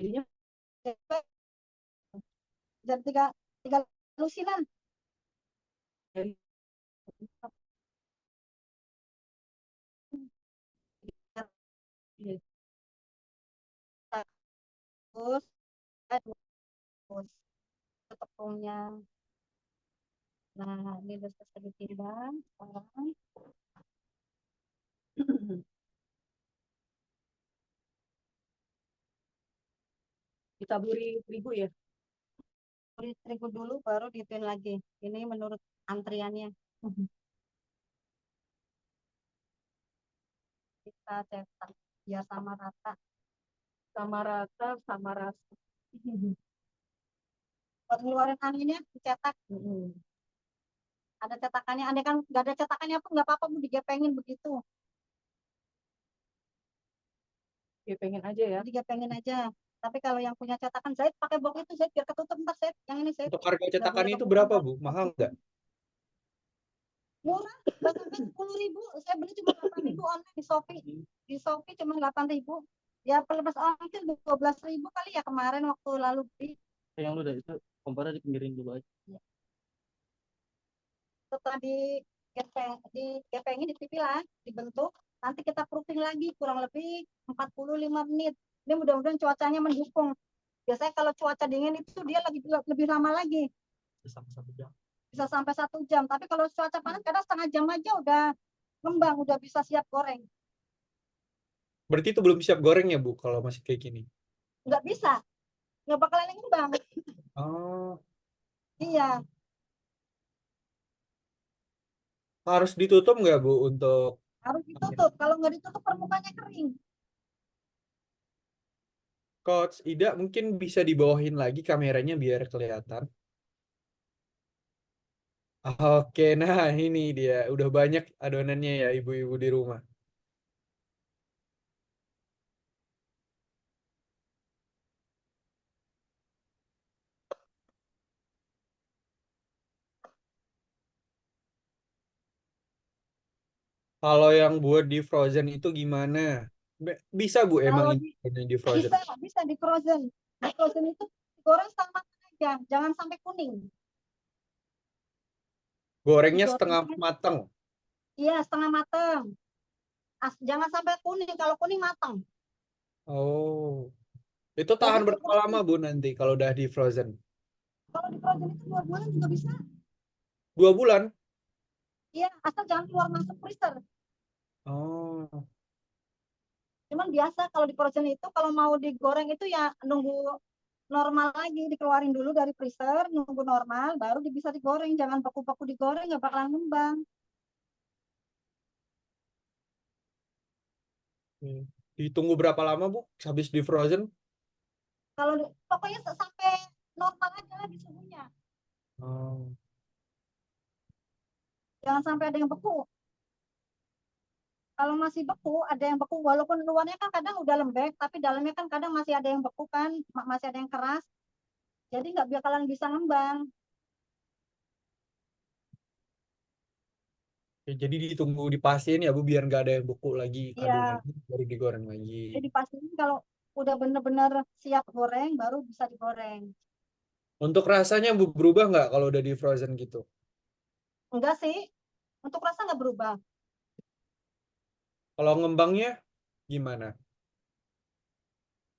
Jadinya Jam tiga lusinan. dari Terus terus tepungnya. Nah, ini udah selesai ditimbang. Sekarang ditaburi terigu ya. beri terigu dulu, baru dituin lagi. Ini menurut antriannya. Kita cetak biar sama rata. Sama rata, sama rasa. Buat ngeluarin anginnya dicetak. Ada cetakannya. Andai kan nggak ada cetakannya pun nggak apa-apa, mau digepengin begitu. Ya pengen aja ya. Digepengin aja. Tapi kalau yang punya cetakan, Zaid pakai box itu, Zaid biar ketutup ntar, Zaid. Yang ini, Zaid. Untuk harga Nggak cetakan boleh itu kebuka berapa, ntar. Bu? Mahal nggak? Murah, nggak sampai 10.000. Saya beli cuma 8.000 online di Shopee. Di Shopee cuma 8.000. Ya pelepas ongkir 12.000 kali ya kemarin waktu lalu beli. yang lu udah itu kompornya dipinggirin dulu aja. Setelah digepengin, dipilah, dibentuk, nanti kita proofing lagi kurang lebih 45 menit. Ini mudah-mudahan cuacanya mendukung. Biasanya kalau cuaca dingin itu dia lebih lama lagi, Bisa sampai 1 jam. bisa sampai 1 jam. Tapi kalau cuaca panas kadang setengah jam aja udah ngembang, udah bisa siap goreng. Berarti itu belum siap goreng ya, Bu, kalau masih kayak gini? Nggak bisa, nggak bakalan ngembang. Oh, Iya, harus ditutup nggak, Bu, untuk harus ditutup. Kalau nggak ditutup permukaannya kering. Coach Ida mungkin bisa dibawahin lagi kameranya biar kelihatan. Oke, nah ini dia. Udah banyak adonannya ya ibu-ibu di rumah. Kalau yang buat di frozen itu gimana? Bisa, Bu, emang Kalau ini di frozen? bisa di frozen. Di frozen itu digoreng setengah matang aja, jangan sampai kuning. Gorengnya Digoreng, setengah matang. iya setengah matang. Jangan sampai kuning. Kalau kuning matang. Oh, itu Jadi tahan berapa lama, Bu, nanti kalau udah di frozen? kalau di frozen itu 2 bulan juga bisa. 2 bulan? Iya, asal jangan keluar masuk freezer. Oh, Cuman biasa kalau di frozen itu kalau mau digoreng itu ya nunggu normal lagi, dikeluarin dulu dari freezer, nunggu normal, baru bisa digoreng. Jangan beku-beku digoreng, nggak bakalan ngembang. ditunggu berapa lama, Bu, habis di frozen? Kalau pokoknya sampai normal aja lah di suhunya. Oh. Jangan sampai ada yang beku. Kalau masih beku, ada yang beku, walaupun luarnya kan kadang udah lembek, tapi dalamnya kan kadang masih ada yang beku kan, masih ada yang keras. Jadi nggak bakalan bisa ngembang. Ya, jadi ditunggu dipastiin ya, Bu, biar nggak ada yang beku lagi Iya, adonannya, baru digoreng lagi. jadi pastiin kalau udah bener-bener siap goreng, baru bisa digoreng. Untuk rasanya, Bu, berubah nggak kalau udah di frozen gitu? Enggak sih, untuk rasa nggak berubah. Kalau ngembangnya gimana?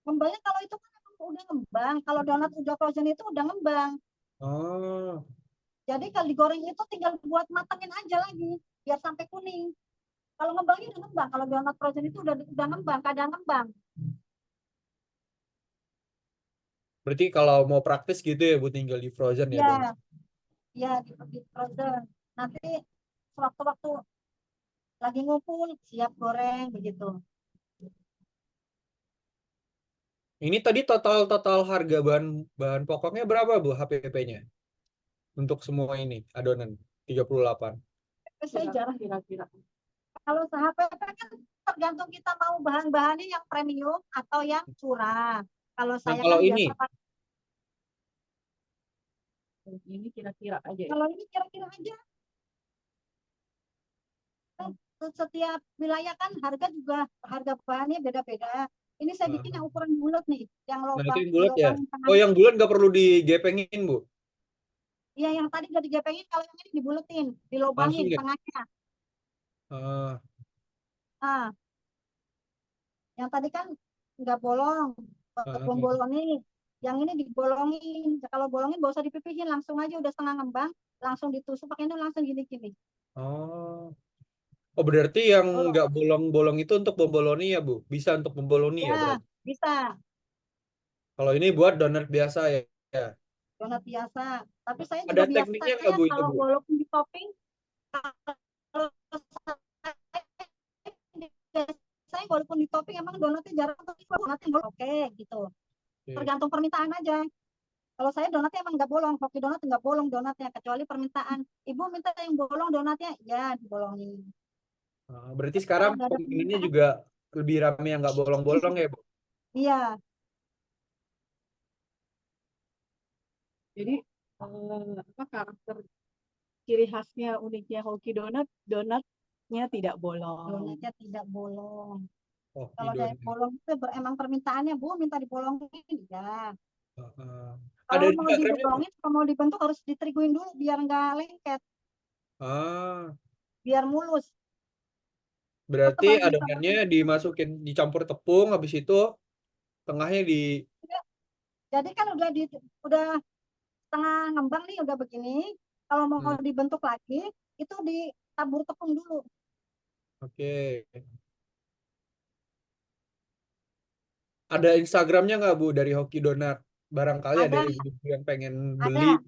Ngembangnya kalau itu kan emang udah ngembang. Kalau donat udah frozen itu udah ngembang. Oh, Jadi kalau digoreng itu tinggal buat matangin aja lagi, biar sampai kuning. Kalau ngembangnya udah ngembang, kalau donat frozen itu udah ngembang, kadang ngembang. Berarti kalau mau praktis gitu ya Bu, tinggal di frozen ya Ya, donat. ya di frozen. Nanti sewaktu-waktu lagi ngumpul siap goreng begitu. Ini tadi total harga bahan bahan pokoknya berapa Bu HPP-nya untuk semua ini adonan 38. Tapi saya jarang Kira-kira. kalau HPP kan tergantung kita mau bahan-bahannya yang premium atau yang curah. Kalau Nah, saya kalau kan ini biasa pakai Ini kira-kira aja ya. kalau ini kira-kira aja. Kan setiap wilayah kan harga bahannya beda-beda. Ini saya bikin yang ukuran bulat nih, yang nah itu lubang yang bulat ya. lubang Oh, tengahnya. yang bulat nggak perlu digepengin Bu. Iya, yang tadi udah digepengin, kalau yang ini dibuletin, dilobangin Langsung ya. tengahnya. Ah, Ah, yang tadi kan nggak bolong, ah, belum ah. bolongin. Yang ini dibolongin. Kalau bolongin nggak usah dipipihin, langsung aja udah setengah ngembang, langsung ditusuk pakai ini langsung gini-gini. Oh. Oh, berarti yang Bolong. nggak bolong-bolong itu untuk bomboloni ya Bu? Bisa untuk bomboloni ya Ya, berarti. bisa. Kalau ini buat donat biasa ya. Ya. Donat biasa. Tapi saya Ada juga tekniknya nggak biasanya Bu itu kalau Bu? walaupun di topping, kalau saya walaupun di topping emang donatnya jarang donatnya bolong. Oke, gitu. Oke. Tergantung permintaan aja. Kalau saya donatnya emang nggak bolong, hoki donat nggak bolong donatnya, kecuali permintaan. Ibu minta yang bolong donatnya, ya dibolongin. Berarti Tapi kalau sekarang nggak ada peminatnya permintaan, juga lebih ramai yang nggak bolong-bolong ya Bu? iya, Jadi apa karakter ciri khasnya uniknya Hoki Donat, donatnya tidak bolong. donatnya tidak bolong. Oh, Kalau ada yang donat. bolong itu emang permintaannya, Bu, minta dibolongin, ya. Ada Kalau mau Instagramnya Bu? dibolongin, kalau mau dibentuk harus diteriguin dulu biar nggak lengket, Ah, biar mulus. Tetap berarti harus adonannya ditambahkan. dimasukin dicampur tepung, habis itu tengahnya di. Jadi kan udah setengah ngembang nih, udah begini. Kalau mau Hmm, dibentuk lagi, itu ditabur tepung dulu. oke. Ada Instagramnya nggak Bu dari Hoki Donat? Barangkali ada Ada, ibu yang pengen beli ada.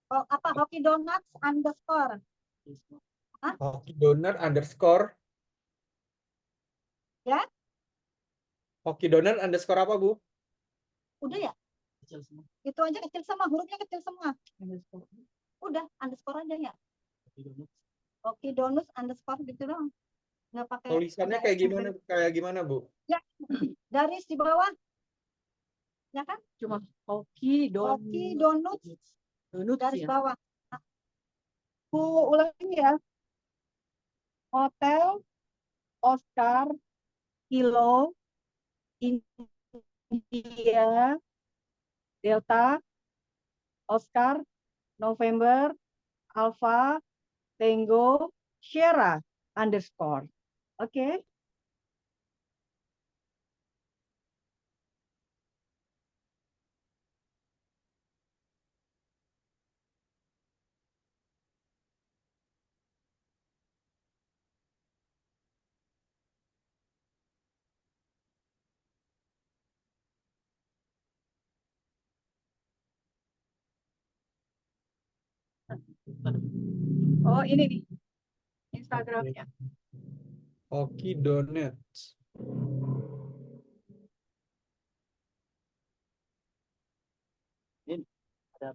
Oh, apa Hoki Donuts underscore. Hah? Hoki Donat underscore. Ya, Hoki Donat underscore apa Bu? udah ya. Kecil semua. Itu aja kecil semua, hurufnya kecil semua. Udah underscore aja ya. Tapi donat Hoki Donuts underscore gitu dong. Nggak pakai Tulisannya ada kayak S-nya. gimana? Kayak gimana Bu? Ya, garis di bawah, ya kan? Cuma Hoki Hoki Donuts Donuts garis ya. bawah. Aku ulangi ya. Hotel Oscar Kilo India Delta Oscar November Alpha Tango Sierra underscore. Oke. Oh, ini nih Instagramnya. Hoki Donat. ini ada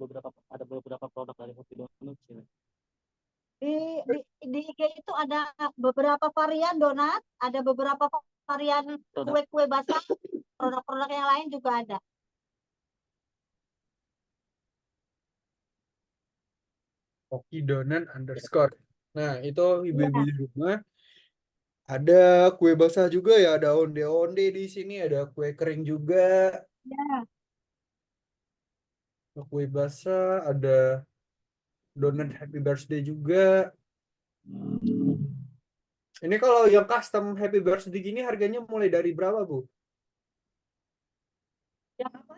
beberapa produk dari Hoki Donut sini. Di IG itu ada beberapa varian donat, ada beberapa varian kue-kue basah, produk-produk yang lain juga ada. Hoki Donat underscore. Nah, itu ibu-ibu Iya, di rumah. Ada kue basah juga ya, ada onde-onde di sini, ada kue kering juga, ya. ada kue basah, ada donat Happy Birthday juga. Ini kalau yang custom Happy Birthday gini harganya mulai dari berapa, Bu? Yang apa?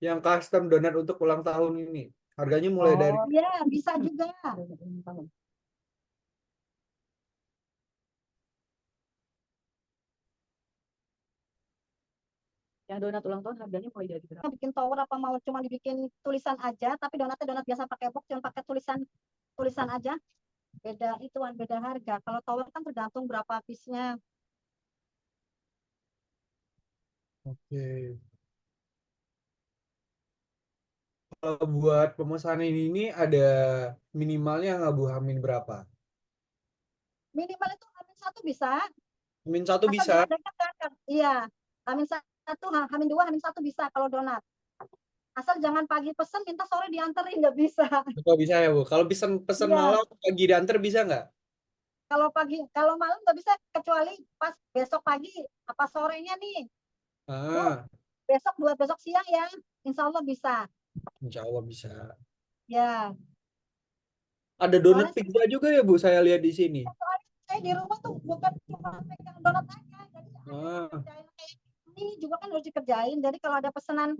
Yang custom donat untuk ulang tahun ini. Harganya mulai dari Iya, bisa juga. Yang donat ulang tahun harganya mulai dari berapa? bikin tower apa mau cuma dibikin tulisan aja, tapi donatnya donat biasa pakai box, cuma pakai tulisan aja, beda ituan, beda harga. Kalau tower kan tergantung berapa piece-nya. Oke. Kalau buat pemesanan ini ada minimalnya nggak Bu? Hamin berapa? Minimal itu Hamin satu bisa, Hamin satu asal bisa? jangan dekat-dekat. Iya, Hamin satu, Hamin dua, Hamin satu bisa kalau donat. Asal jangan pagi pesen minta sore dianterin, nggak bisa. Kalau bisa ya Bu. Kalau pesen Iya, malam pagi diantar bisa nggak? kalau pagi, kalau malam nggak bisa, kecuali pas besok pagi apa sorenya nih. Bu, Ah, besok buat besok siang ya, insya Allah bisa. insya Allah bisa. Ya, Ada donat soalnya pizza juga ya Bu, saya lihat di sini. saya di rumah tuh bukan cuma pegang donat aja, jadi ada yang Ah, dikerjain kayak ini juga kan harus dikerjain. Jadi kalau ada pesanan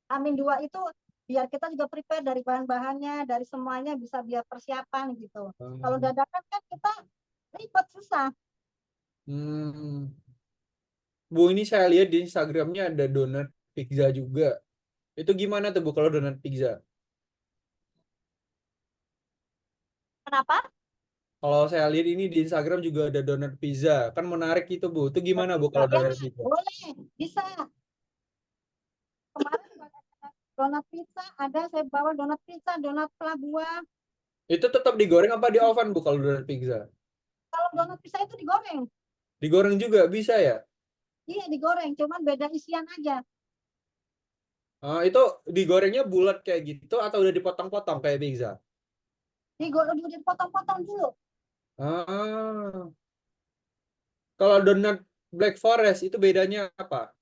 Amin dua itu biar kita juga prepare dari bahan-bahannya, dari semuanya bisa biar persiapan gitu. Kalau ah. dadakan kan kita ribet susah. Hmm. Bu, ini saya lihat di Instagramnya ada donat pizza juga. Itu gimana tuh Bu kalau donat pizza? Kenapa? Kalau saya lihat ini di Instagram juga ada donat pizza. Kan menarik itu Bu. Itu Nggak gimana Bu bisa. kalau Ya, donat pizza? boleh, bisa. Kemarin donat pizza ada, saya bawa donat pizza, donat pala buah. Itu tetap digoreng apa di oven Bu kalau donat pizza? Kalau donat pizza itu digoreng. Digoreng juga bisa ya? Iya, digoreng, cuman beda isian aja. Ah, itu digorengnya bulat kayak gitu atau udah dipotong-potong kayak pizza? Digoreng, dipotong-potong dulu. Ah, kalau donat Black Forest itu bedanya apa?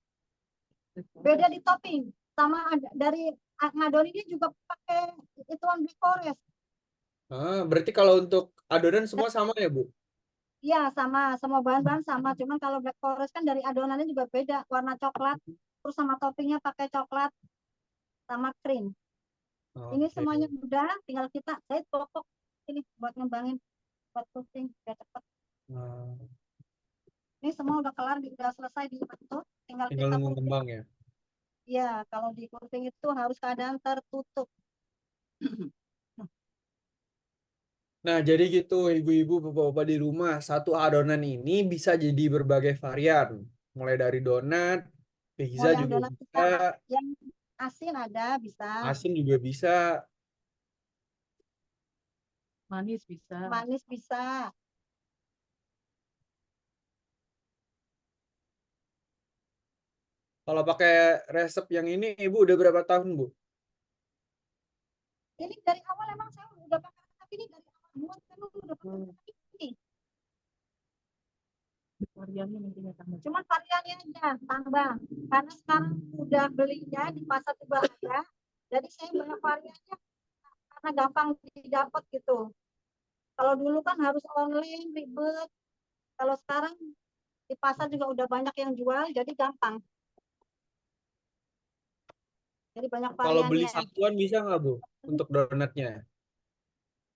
Beda di topping. Sama ada, dari ngadoni dia juga pakai ituan Black Forest. Ah, berarti kalau untuk adonan semua sama ya Bu? Iya, sama, semua bahan-bahan sama. Cuman kalau Black Forest kan dari adonannya juga beda, warna coklat. Terus sama toppingnya pakai coklat sama krim. Ini Oke. semuanya udah, tinggal saya pokok ini buat ngembangin, buat topping biar cepet. Ah, Ini semua udah kelar, udah selesai dibentuk, tinggal tinggal kita nunggu proofing. kembang ya. Iya, kalau di proofing itu harus keadaan tertutup. Nah, jadi gitu ibu-ibu, bapak-bapak di rumah, satu adonan ini bisa jadi berbagai varian. Mulai dari donat, pizza Mau yang juga donat bisa, kita yang asin ada bisa, asin juga bisa. Manis bisa. manis bisa. Kalau pakai resep yang ini, ibu udah berapa tahun, Bu? Ini dari awal emang saya udah pakai resep ini dari awal buat kan udah pakai resep ini. Variannya nantinya tambah. Cuman variannya aja tambah. Karena sekarang udah belinya di pasar juga ada. Jadi saya banyak variannya karena gampang didapat gitu. Kalau dulu kan harus online ribet. Kalau sekarang di pasar juga udah banyak yang jual, jadi gampang. Jadi banyak Kalau beli variannya. satuan bisa nggak, Bu? Untuk donatnya.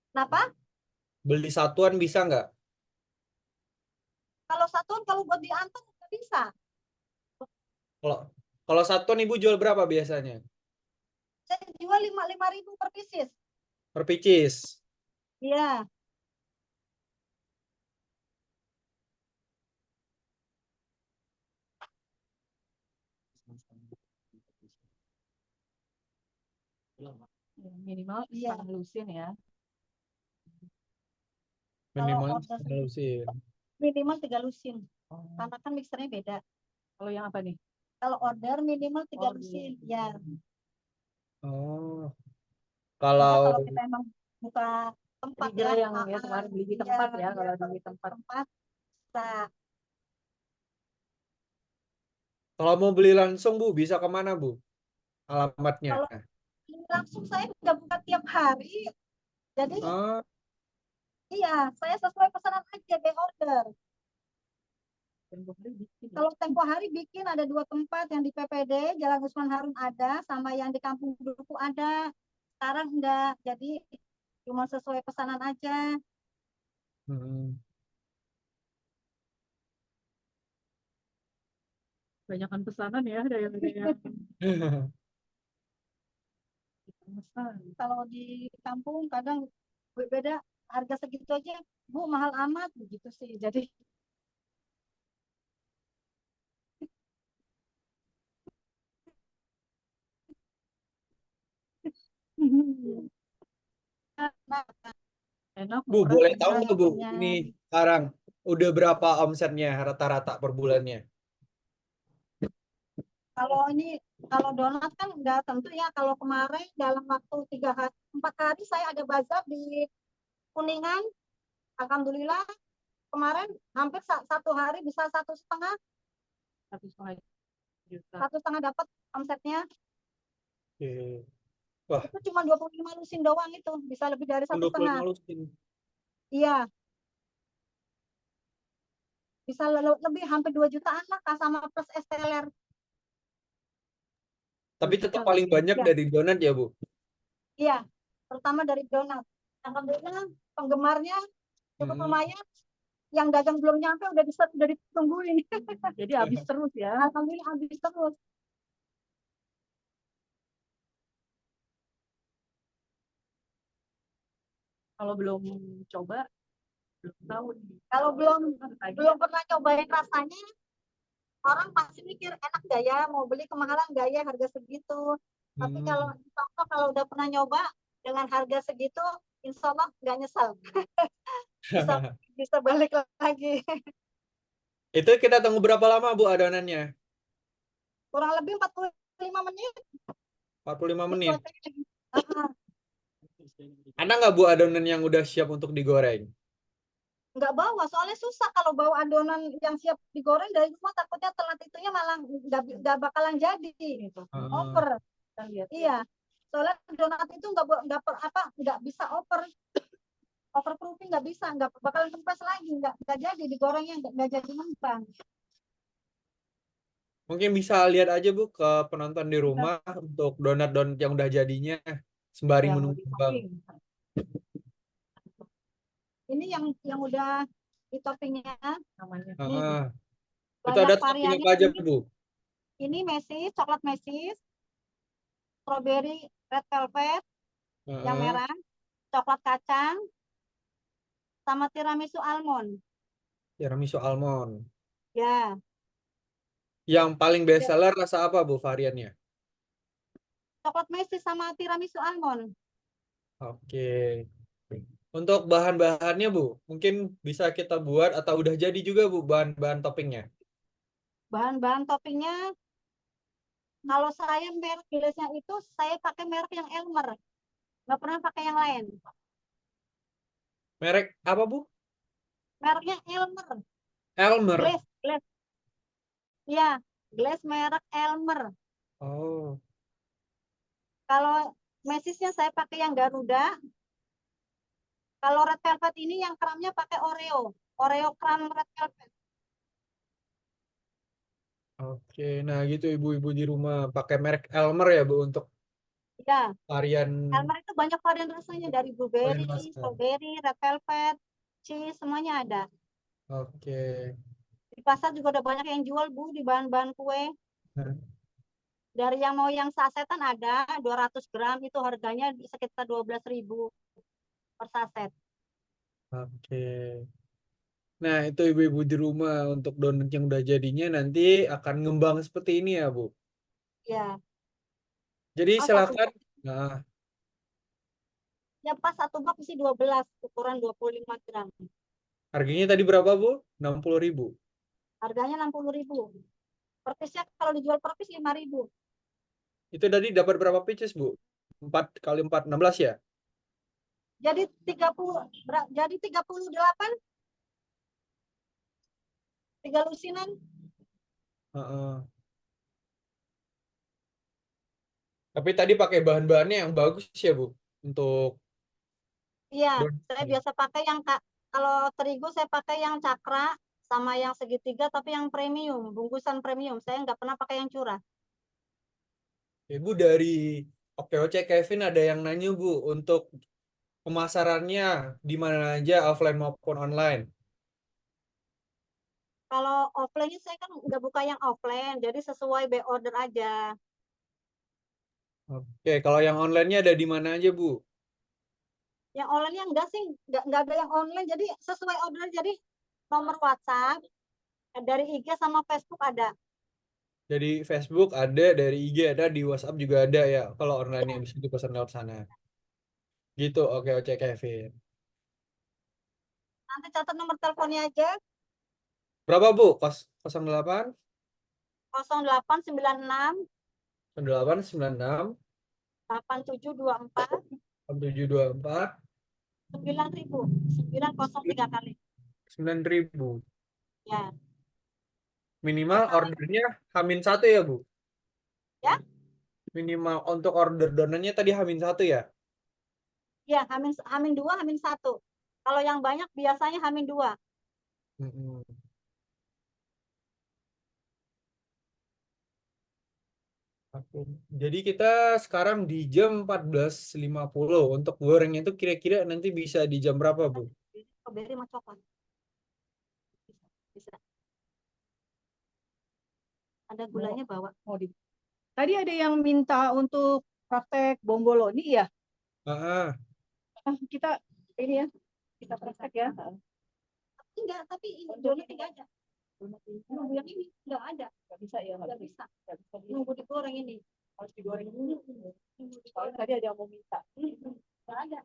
Kenapa? Beli satuan bisa nggak? Kalau satuan kalau buat diantar nggak bisa. Kalau kalau satuan ibu jual berapa biasanya? Saya jual 5.000 per pieces. Per pieces. Iya. Minimal Iya. setengah lusin ya. Kalau Minimal order setengah lusin. minimal 3 lusin. Oh. Karena kan mixernya beda. Kalau yang apa nih? Kalau order minimal 3 Oh, lusin. Ya. Oh, Juga kalau kalau kita emang buka tempat Tiga ya. yang ya kemarin beli di tempat ya, kalau kalau di tempat. bisa. kalau mau beli langsung, Bu, bisa kemana, Bu? Alamatnya. Kalau langsung saya nggak buka tiap hari. Jadi Ah, iya, saya sesuai pesanan aja by order. Kalau tempo hari bikin ada 2 tempat, yang di PPD Jalan Usman Harun ada, sama yang di Kampung Duku ada. Sekarang enggak, jadi cuma sesuai pesanan aja. hmm. Banyakan pesanan ya dari yang pesan. Kalau di kampung kadang beda harga segitu aja, Bu, mahal amat begitu sih. Jadi nah, Enak, Bu, murah, boleh tahu kenyal. nggak Bu, kenyang. ini sekarang udah berapa omsetnya rata-rata per bulannya? Kalau ini, kalau donat kan nggak tentu ya. Kalau kemarin dalam waktu 3 hari, 4 hari saya ada bazar di Kuningan. Alhamdulillah kemarin hampir 1 hari bisa 1,5, 1,5 juta. 1,5 dapat omsetnya. Oke. Wah, Itu cuma 25 lusin doang, itu bisa lebih dari 1,5. 25 lusin. Iya, bisa lebih hampir 2 jutaan lah Kak, sama plus esteller. Tapi tetap paling banyak Ya. dari donat ya Bu? Iya, terutama dari donat. Alhamdulillah penggemarnya cukup Hmm. lumayan. Yang dagang belum nyampe udah ditungguin. Jadi habis terus ya. Alhamdulillah habis terus. Kalau belum coba, belum tahu nih. Kalau belum Lagi. belum pernah cobain rasanya, orang pasti mikir enak gak ya, mau beli kemahalan gak ya harga segitu. Tapi kalau Hmm. di toko kalau udah pernah nyoba dengan harga segitu, insya Allah nggak nyesel. bisa bisa balik lagi. Itu kita tunggu berapa lama Bu adonannya? Kurang lebih 45 menit. 45 menit. Ah, Ada nggak Bu adonan yang udah siap untuk digoreng? nggak bawa, soalnya susah kalau bawa adonan yang siap digoreng dari rumah, takutnya telat itunya malah nggak bakalan jadi. Over. Kita lihat. Iya, soalnya donat itu nggak bisa overproofing, nggak bisa, nggak bakalan kempes lagi, nggak jadi digorengnya, nggak jadi mengembang. Mungkin bisa lihat aja Bu ke penonton di rumah untuk donat-donat yang udah jadinya sembari Yang menunggu di Bang. topping. Ini yang udah di toppingnya, Namanya. Ah. Itu banyak ada topping variannya. apa aja Bu? Ini mesis, coklat mesis, strawberry red velvet yang Ah. merah, coklat kacang, sama tiramisu almond. Tiramisu almond. Ya, Yang paling best seller rasa apa Bu variannya? coklat mesis sama tiramisu almond. Oke. Untuk bahan-bahannya Bu, mungkin bisa kita buat atau udah jadi juga Bu bahan-bahan toppingnya. Bahan-bahan toppingnya, kalau saya merek gelasnya itu saya pakai merek yang Elmer, nggak pernah pakai yang lain. Merek apa Bu? Mereknya Elmer, Elmer. glass. Ya, glass merek Elmer. Oh. Kalau mesisnya saya pakai yang Garuda. Kalau red velvet ini yang kramnya pakai Oreo kram red velvet. Oke, nah gitu ibu-ibu di rumah pakai merek Elmer ya Bu untuk Ya, varian Elmer itu banyak varian rasanya, dari blueberry, varian rasa. strawberry, red velvet, cheese, semuanya ada. Oke. Di pasar juga udah banyak yang jual Bu di bahan-bahan kue. Dari yang mau yang sasetan ada 200 gram, itu harganya sekitar 12.000 per saset. Oke. Nah, itu ibu-ibu di rumah untuk donat yang udah jadinya nanti akan ngembang seperti ini ya, Bu. Ya, Jadi pas silakan. Nah, pas satu box isi 12, ukuran 25 gram. harganya tadi berapa, Bu? 60.000. Harganya 60.000. Per piece-nya kalau dijual per piece 5.000. Itu tadi dapat berapa pieces, Bu? 4 kali 4, 16 ya? Jadi 38, 3 lusinan. Heeh. Tapi tadi pakai bahan-bahannya yang bagus ya, Bu, untuk Iya, donat. saya biasa pakai yang kalau terigu saya pakai yang cakra sama yang segitiga, tapi yang premium, bungkusan premium. Saya nggak pernah pakai yang curah. Ibu dari OKOC Kevin ada yang nanya, Bu, untuk pemasarannya di mana aja offline maupun online. Kalau offline saya kan udah buka yang offline, jadi sesuai by order aja. Oke, kalau yang online-nya ada di mana aja, Bu? Yang online yang enggak sih, enggak ada yang online, jadi sesuai order. Jadi nomor WhatsApp dari IG sama Facebook ada. Dari Facebook ada, dari IG ada, di WhatsApp juga ada ya. Kalau online yang bisa dipesan lewat sana. Gitu, oke, oke, Kevin. Nanti catat nomor teleponnya aja, Berapa, Bu? 08 0896 9896 8724 8724 9000 903 kali. 9000. Ya, Minimal ordernya H-1 ya, Bu? ya, Minimal untuk order donatnya tadi H-1 ya? ya, Hamin 2, Hamin 1. Kalau yang banyak biasanya Hamin 2. Mm-mm. Oke. Jadi kita sekarang di jam 14.50. Untuk gorengnya itu kira-kira nanti bisa di jam berapa, Bu? Strawberry sama coklat. Bisa. Ada gulanya bawa. Mau di. Tadi ada yang minta untuk praktek bomboloni ya. Ah, Kita ini ya, kita praktek ya. Enggak, tapi ini donat tidak ada. Nunggu yang ini enggak ada. Nggak bisa ya, Enggak bisa. nggak bisa Nunggu digoreng ini. harus digoreng dulu. Nunggu Soalnya digoreng. tadi ada yang mau minta. Enggak ada.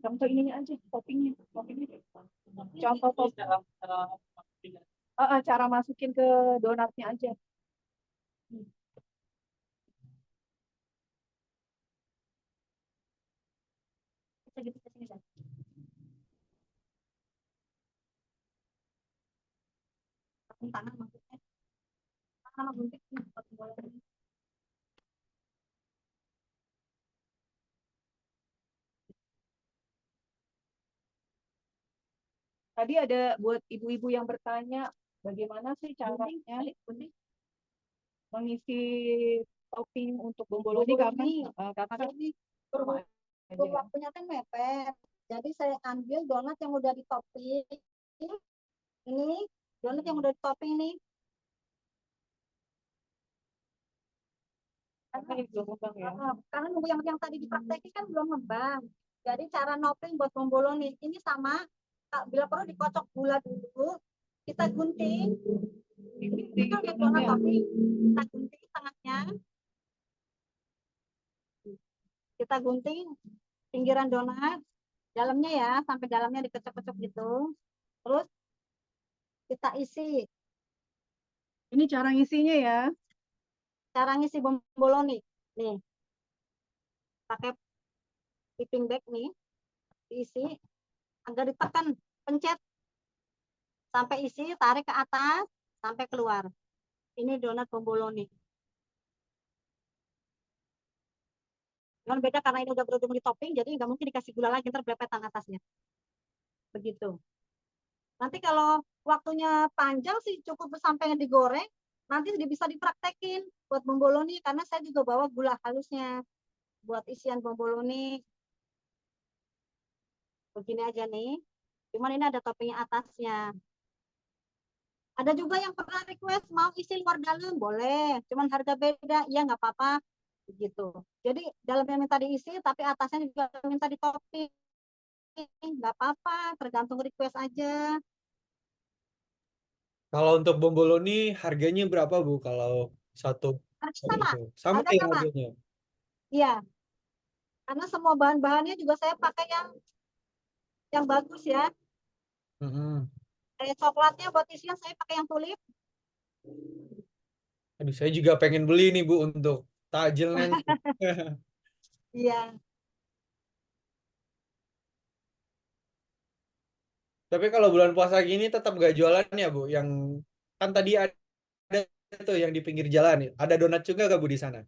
Kamu tuh ininya aja, toppingnya. Contoh topping. Cara masukin ke donatnya aja. Bisa gitu ke sini San. Tangan maksudnya. Tangan sama gunting ini buat digoreng. Tadi ada buat ibu-ibu yang bertanya bagaimana sih caranya mengisi topping untuk bomboloni karena kan ini sama aja. waktunya kan mepet. Jadi saya ambil donat yang udah di topping. Ini donat yang udah di topping nih. Karena itu belum ya. Karena nunggu yang tadi dipraktekin kan belum ngembang. Jadi cara nopping buat bomboloni ini sama, bila perlu dikocok gula dulu, kita gunting, ini kan kayak donat topping, kita gunting tengahnya, kita gunting pinggiran donat, dalamnya ya, sampai dalamnya dikocok-kocok gitu, terus kita isi. Ini cara ngisinya ya. Cara ngisi bomboloni, nih, pakai piping bag nih, diisi, agar ditekan, pencet, sampai isi, tarik ke atas, sampai keluar. Ini donat bomboloni. Cuman beda karena ini udah berhubung di topping, jadi nggak mungkin dikasih gula lagi, ntar belepetan atasnya. Begitu. Nanti kalau waktunya panjang sih cukup sampai digoreng, nanti bisa dipraktekin buat bomboloni, karena saya juga bawa gula halusnya buat isian bomboloni. Begini aja nih. Cuman ini ada toppingnya atasnya. Ada juga yang pernah request mau isi luar dalam, boleh. Cuman harga beda, ya nggak apa-apa. Begitu. Jadi dalamnya minta diisi, tapi atasnya juga minta di topping. Nggak apa-apa, tergantung request aja. kalau untuk bomboloni harganya berapa, Bu? Kalau satu Sama, itu sama harga ya sama. harganya. Iya, karena semua bahan-bahannya juga saya pakai yang bagus ya. Mm-mm. Kayak coklatnya buat isian saya pakai yang tulip. Aduh, saya juga pengen beli nih, Bu, untuk takjil nanti. Iya. Tapi kalau bulan puasa gini tetap gak jualan ya, Bu? Yang kan tadi ada tuh yang di pinggir jalan. Ada donat juga gak, Bu, di sana?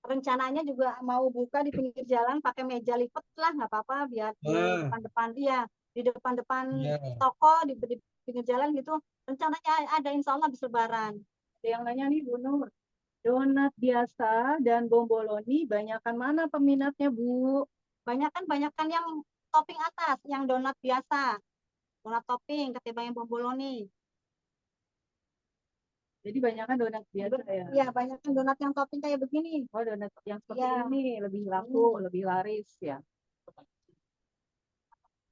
Rencananya juga mau buka di pinggir jalan pakai meja lipat lah, nggak apa-apa, biar di Nah, depan-depan dia, di depan-depan iya. toko, di pinggir jalan gitu. Rencananya ada, insya Allah habis Lebaran. Ada yang nanya nih Bu Nur, donat biasa dan bomboloni banyakan mana peminatnya Bu? Banyakan yang topping atas, yang donat biasa, donat topping ketimbang yang bomboloni. Jadi banyak kan donat biasa ya. Iya, banyak kan donat yang topping kayak begini. Oh, donat yang seperti Iya. ini lebih laku, lebih laris ya.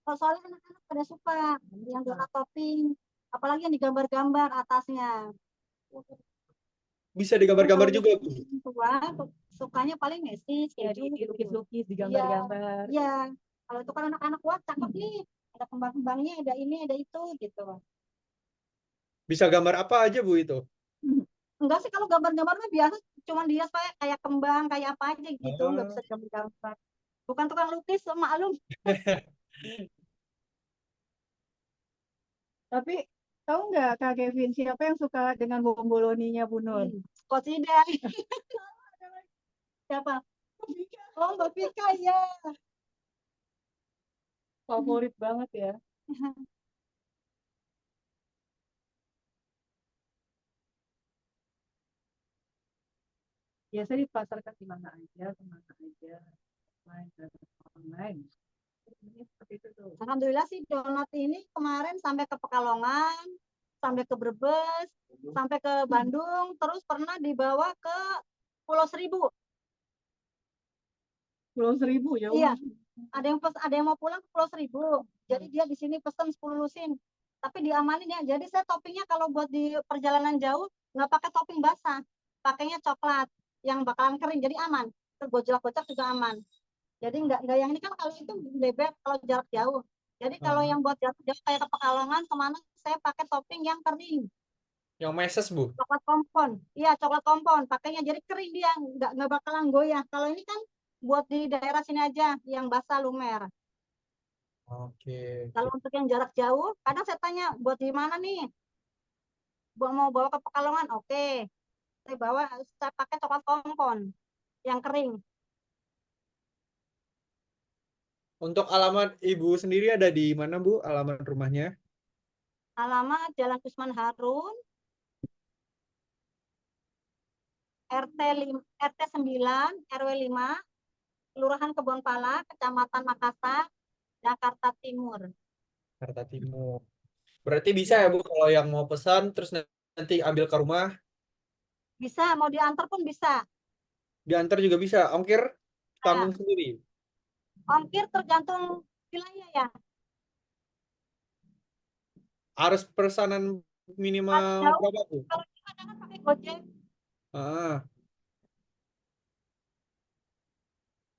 Soalnya anak-anak pada suka yang donat topping, apalagi yang digambar-gambar atasnya. Bisa digambar-gambar Kalau juga, Bu. yang tua sukanya paling mesis, Ya, keju, dilukis-lukis, digambar-gambar. Iya. Kalau itu kan anak-anak wah cakep nih, ada kembang-kembangnya, ada ini, ada itu gitu. Bisa gambar apa aja, Bu, itu? Enggak sih kalau gambar-gambar mah biasa, cuman dia kayak kembang, kayak apa aja gitu, nggak Oh. bisa gambar-gambar. Bukan tukang lukis, maklum. Tapi tahu nggak Kak Kevin siapa yang suka dengan bomboloninya Bu Nur? Kok tidak? Siapa? Oh, Mbak Vika ya. Favorit banget ya. Biasa dipasarkan di mana aja, kemana aja, online dan online. Ini seperti itu tuh. Alhamdulillah sih donat ini kemarin sampai ke Pekalongan, sampai ke Brebes, sampai ke Bandung, terus pernah dibawa ke Pulau Seribu. Pulau Seribu ya. Iya. Ada yang mau pulang ke Pulau Seribu. Jadi dia di sini pesen 10 lusin. Tapi diamanin ya. Jadi saya toppingnya kalau buat di perjalanan jauh nggak pakai topping basah, pakainya coklat yang bakalan kering. Jadi aman. Tergojlak-gojlak juga aman. Jadi nggak yang ini kan kalau itu bebek kalau jarak jauh. Jadi kalau yang buat jarak jauh kayak ke Pekalongan kemana saya pakai topping yang kering. Yang meses, Bu. Coklat kompon. Iya, coklat kompon. Pakainya jadi kering dia, nggak bakalan goyah. Kalau ini kan buat di daerah sini aja yang basah lumer. Oke. Kalau untuk yang jarak jauh, kadang saya tanya buat di mana nih? Mau bawa ke Pekalongan, oke. Saya pakai coklat kompon yang kering. Untuk alamat Ibu sendiri ada di mana, Bu? Alamat rumahnya? Alamat Jalan Usman Harun, RT 9, RW 5, Kelurahan Kebonpala, Kecamatan Makassar, Jakarta Timur. Jakarta Timur. Berarti bisa ya, Bu, kalau yang mau pesan terus nanti ambil ke rumah, Bisa, mau diantar pun bisa. diantar juga bisa. Ongkir tanggung sendiri. Ongkir tergantung wilayah ya. Harus pesanan minimal Jauh, berapa, Bu? kalau di mana kan pakai Gojek. Ah,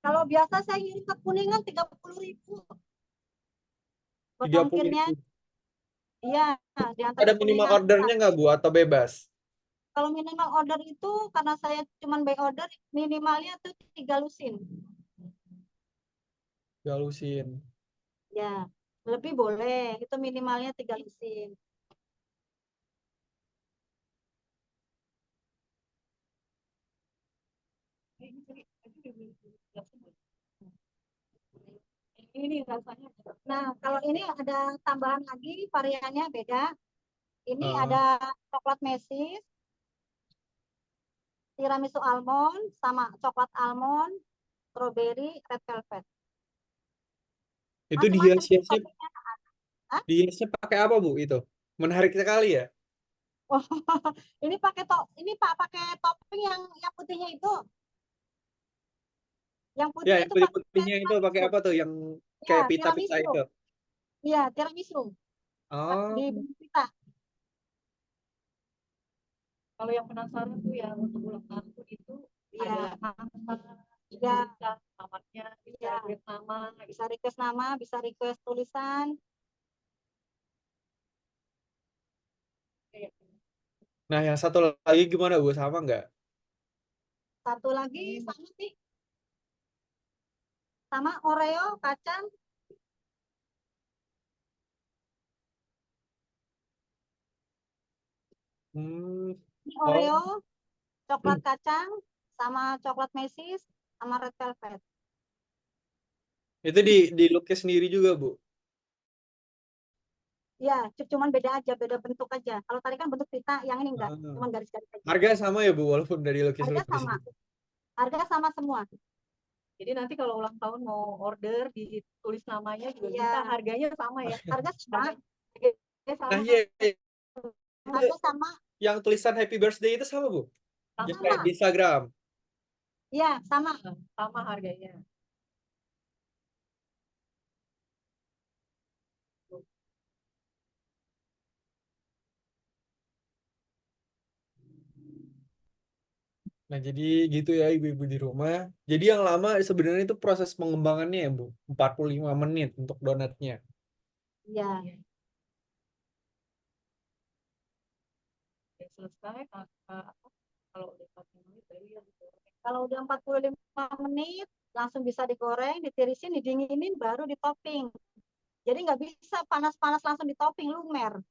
Kalau biasa saya ngirim ke Kuningan 30.000 buat 30.000. ongkirnya. Iya, diantar Ada ke minimal Kuningan. ordernya nggak, Bu, atau bebas? Kalau minimal order itu karena saya cuma by order minimalnya tuh 3 lusin. Galusin. Ya, lebih boleh. Itu minimalnya 3 lusin. Ini rasanya. Nah, kalau ini ada tambahan lagi, variannya beda. Ini Ah. ada coklat mesis, tiramisu almond, sama coklat almond, strawberry, red velvet. Itu Macam-macam dihias-hiasnya toppingnya. dihiasnya pakai apa, Bu, itu? Menarik sekali ya. Oh, ini Pak pakai topping yang putihnya itu. Yang Ya, putih yang itu pakai putih-putihnya itu pakai tiramisu. apa tuh? Yang Ya, kayak pita-pita tiramisu. itu. Iya, tiramisu. Oh, Di pita. Kalau yang penasaran tuh ya untuk ulang tahun itu Iya. ada nama, Iya. namanya, bisa Iya. request nama, Bisa request nama, bisa request tulisan. nah yang satu lagi gimana, Bu? Sama nggak? Satu lagi sama sih. Sama Oreo, kacang. Hmm. Ini Oh, Oreo, coklat kacang, sama coklat mesis, sama red velvet. itu dilukis sendiri juga, Bu? Ya, cuman beda aja, beda bentuk aja. Kalau tadi kan bentuk pita, yang ini enggak, Ah. cuman garis-garis aja. Harga sama ya, Bu, walaupun dari Harga lukis-lukis sama. gitu. Harga sama semua. Jadi nanti kalau ulang tahun mau order ditulis namanya juga Iya. bisa, harganya sama ya. Harga sama. Harganya sama. Nah, iya, iya. Harga sama. yang tulisan happy birthday itu sama, Bu? Yang kayak Sama. di Instagram. Iya, sama. Sama harganya. Nah, jadi gitu ya ibu-ibu di rumah. Jadi yang lama sebenarnya itu proses pengembangannya ya, Bu. 45 menit untuk donatnya. Iya. Ya, selesai. Kalau udah 40 menit baru ya digoreng. Kalau udah 45 menit, langsung bisa digoreng, ditirisin, didinginin, baru ditopping. Jadi nggak bisa panas-panas langsung ditopping, lumer.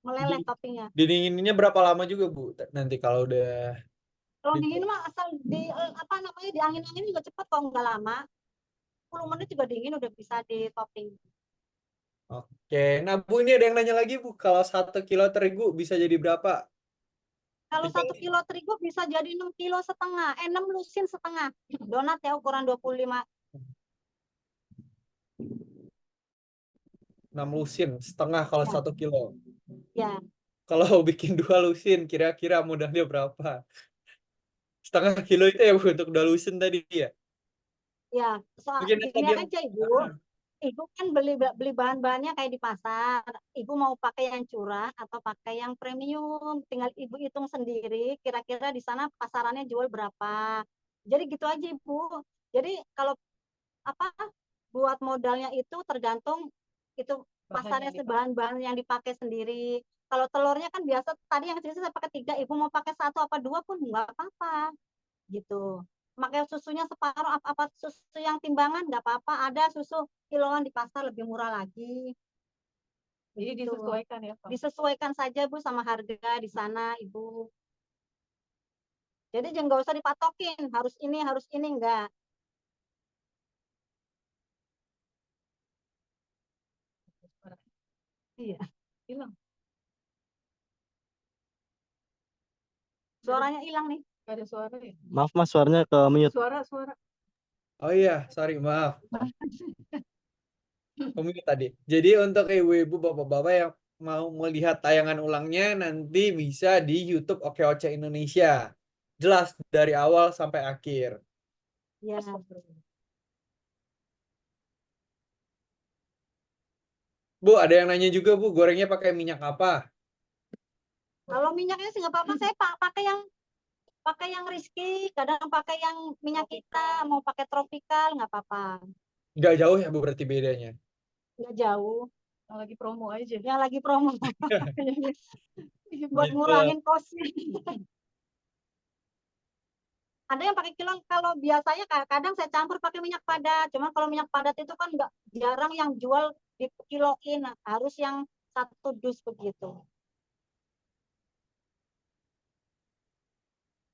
Meleleh Di- toppingnya. Didingininnya berapa lama juga, Bu? Nanti kalau udah Kalau di- dingin mah asal di apa namanya di angin-angin juga cepat kok, nggak lama. 10 menit juga dingin udah bisa ditopping. Oke. Nah, Bu, ini ada yang nanya lagi, Bu. Kalau 1 kilo terigu bisa jadi berapa? Kalau Tinggal 1 kilo terigu bisa jadi 6,5 kilo, 6 lusin setengah. Donat ya ukuran 25. 6 lusin setengah kalau Ya, 1 kilo. ya, Kalau bikin 2 lusin, kira-kira modalnya berapa? Setengah kilo itu ya, Bu, untuk 2 lusin tadi ya? ya. Soal Mungkin gini tadi yang aja Ibu. Ibu kan beli beli bahan-bahannya kayak di pasar. Ibu mau pakai yang curah atau pakai yang premium. Tinggal Ibu hitung sendiri kira-kira di sana pasarannya jual berapa. Jadi gitu aja Ibu. Jadi kalau apa buat modalnya itu tergantung itu pasarnya bahan-bahan yang dipakai sendiri. Kalau telurnya kan biasa tadi yang saya pakai 3, Ibu mau pakai 1 apa 2 pun nggak apa-apa gitu. Pakai susunya separuh apa susu yang timbangan nggak apa-apa. Ada susu kiloan di pasar lebih murah lagi. Jadi Gitu. disesuaikan ya, Pak. Disesuaikan saja Bu sama harga di sana Ibu. Jadi jangan nggak usah dipatokin harus ini enggak. Iya. Hilang. Suaranya hilang nih. Gak ada suara ya? Maaf Mas, suaranya ke mute. Suara. Oh iya, sorry, maaf. Komik tadi. Jadi untuk ibu-ibu, bapak-bapak yang mau melihat tayangan ulangnya nanti bisa di YouTube Okeoce Indonesia. Jelas dari awal sampai akhir. Ya. Bu, ada yang nanya juga, Bu, gorengnya pakai minyak apa? Kalau minyaknya sih nggak apa-apa. Saya pakai yang Rizky, kadang pakai yang minyak kita, mau pakai tropical nggak apa-apa. Nggak jauh ya, Bu, berarti bedanya. Nggak jauh. Yang lagi promo aja. Yang lagi promo. Buat Gitu. ngurangin kosnya. Ada yang pakai kilo, kalau biasanya kadang saya campur pakai minyak padat. Cuman kalau minyak padat itu kan nggak jarang yang jual di kiloin, harus yang 1 dus begitu.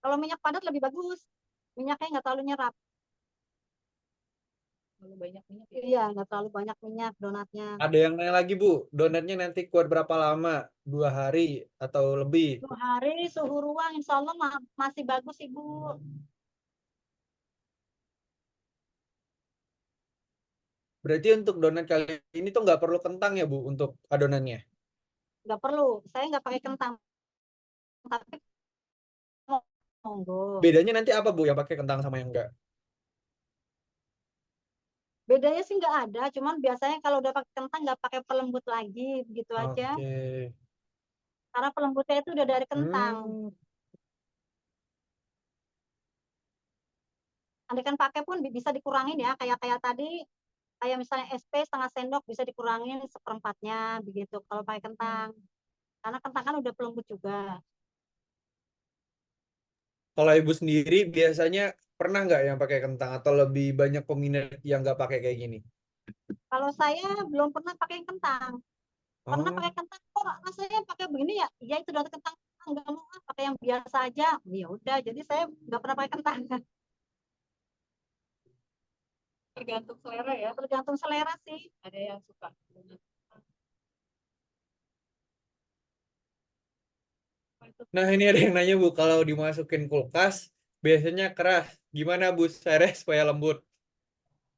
Kalau minyak padat lebih bagus, minyaknya nggak terlalu nyerap. Terlalu banyak minyak ya. Iya, nggak terlalu banyak minyak donatnya. Ada yang nanya lagi, Bu, donatnya nanti kuat berapa lama? 2 hari atau lebih? 2 hari suhu ruang, insya Allah masih bagus Ibu. Berarti untuk donat kali ini tuh nggak perlu kentang ya, Bu, untuk adonannya? Nggak perlu, saya nggak pakai kentang. Tapi monggo. Bedanya nanti apa, Bu, yang pakai kentang sama yang enggak? Bedanya sih nggak ada, cuman biasanya kalau udah pakai kentang nggak pakai pelembut lagi, gitu aja. Oke. Karena pelembutnya itu udah dari kentang. Andaikan pakai pun bisa dikurangin ya, kayak tadi, kayak misalnya SP setengah sendok bisa dikurangin 1/4-nya begitu kalau pakai kentang. Karena kentang kan udah pelembut juga. Kalau ibu sendiri biasanya pernah nggak yang pakai kentang atau lebih banyak peminat yang nggak pakai kayak gini? Kalau saya belum pernah pakai kentang. Pernah Oh, pakai kentang, kok rasanya pakai begini ya? Iya itu udah kentang, nggak mau pakai yang biasa aja. Ya udah, jadi saya nggak pernah pakai kentang. Tergantung selera ya. Tergantung selera sih. Ada yang suka dengan nah ini ada yang nanya, Bu, kalau dimasukin kulkas biasanya keras. Gimana, Bu, cara supaya lembut?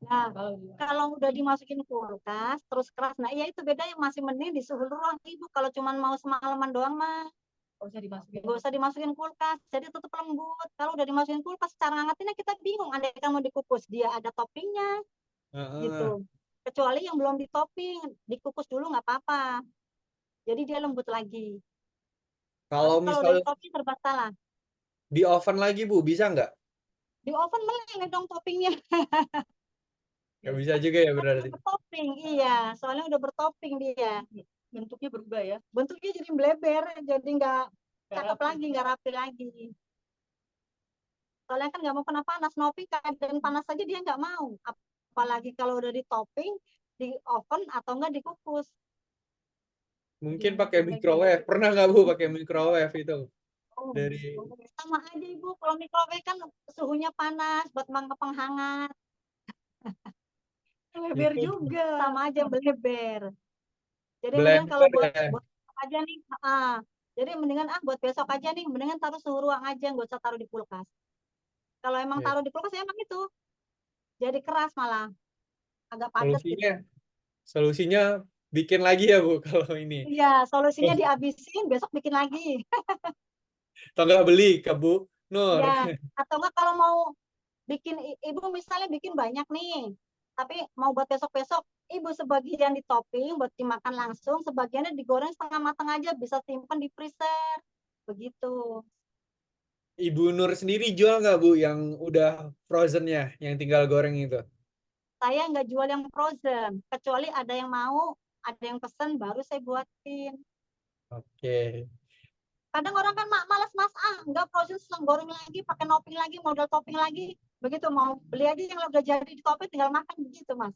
Nah, Kalau di kalau udah dimasukin kulkas terus keras, nah iya itu beda yang masih mending di suhu ruang ibu. Kalau cuman mau semalaman doang mah nggak usah dimasukin. gak usah dimasukin kulkas, jadi tetap lembut. Kalau udah dimasukin kulkas, cara ngangetinnya kita bingung. Andai kan mau dikukus, dia ada toppingnya Heeh. gitu. Kecuali yang belum ditopping, dikukus dulu nggak apa-apa. Jadi dia lembut lagi. Kalau Kalau udah misal ditopping serba salah. di oven lagi Bu, bisa nggak? Di oven meleleh dong toppingnya. Nggak bisa juga ya Soalnya berarti. udah bertopping, iya. Soalnya udah bertopping dia. Bentuknya berubah ya. Bentuknya jadi melebar, jadi nggak Nggak cakep rapi. lagi, nggak rapi lagi. Soalnya kan nggak mau kena panas, Novi keadaan panas saja dia nggak mau. Apalagi kalau udah di topping, di oven atau enggak dikukus. Mungkin pakai microwave. Pernah nggak Bu pakai microwave itu? Oh, Dari sama aja ibu, kalau microwave kan suhunya panas buat penghangat, Lebar itu juga. sama aja melebar. Jadi mendingan kalau blender ya. buat besok aja nih, jadi mendingan buat besok aja nih, mendingan taruh suhu ruang aja, nggak usah taruh di kulkas. Kalau emang Oke. taruh di kulkas emang itu jadi keras malah, agak padat gitu. Solusinya bikin lagi ya Bu kalau ini. Iya, solusinya Oh, dihabisin, besok bikin lagi. atau nggak beli ke Bu Nur. Ya, atau enggak kalau mau bikin ibu misalnya bikin banyak nih, tapi mau buat besok-besok, ibu sebagian di topping buat dimakan langsung, sebagiannya digoreng setengah matang aja, bisa simpen di freezer. Begitu. Ibu Nur sendiri jual nggak Bu yang udah frozennya, yang tinggal goreng itu? Saya nggak jual yang frozen, kecuali ada yang mau, ada yang pesen baru saya buatin. Oke. Kadang orang kan malas mas, nggak frozen sedang goreng lagi, pakai topping lagi, modal topping lagi. Begitu mau beli aja yang udah jadi di topping, tinggal makan begitu mas.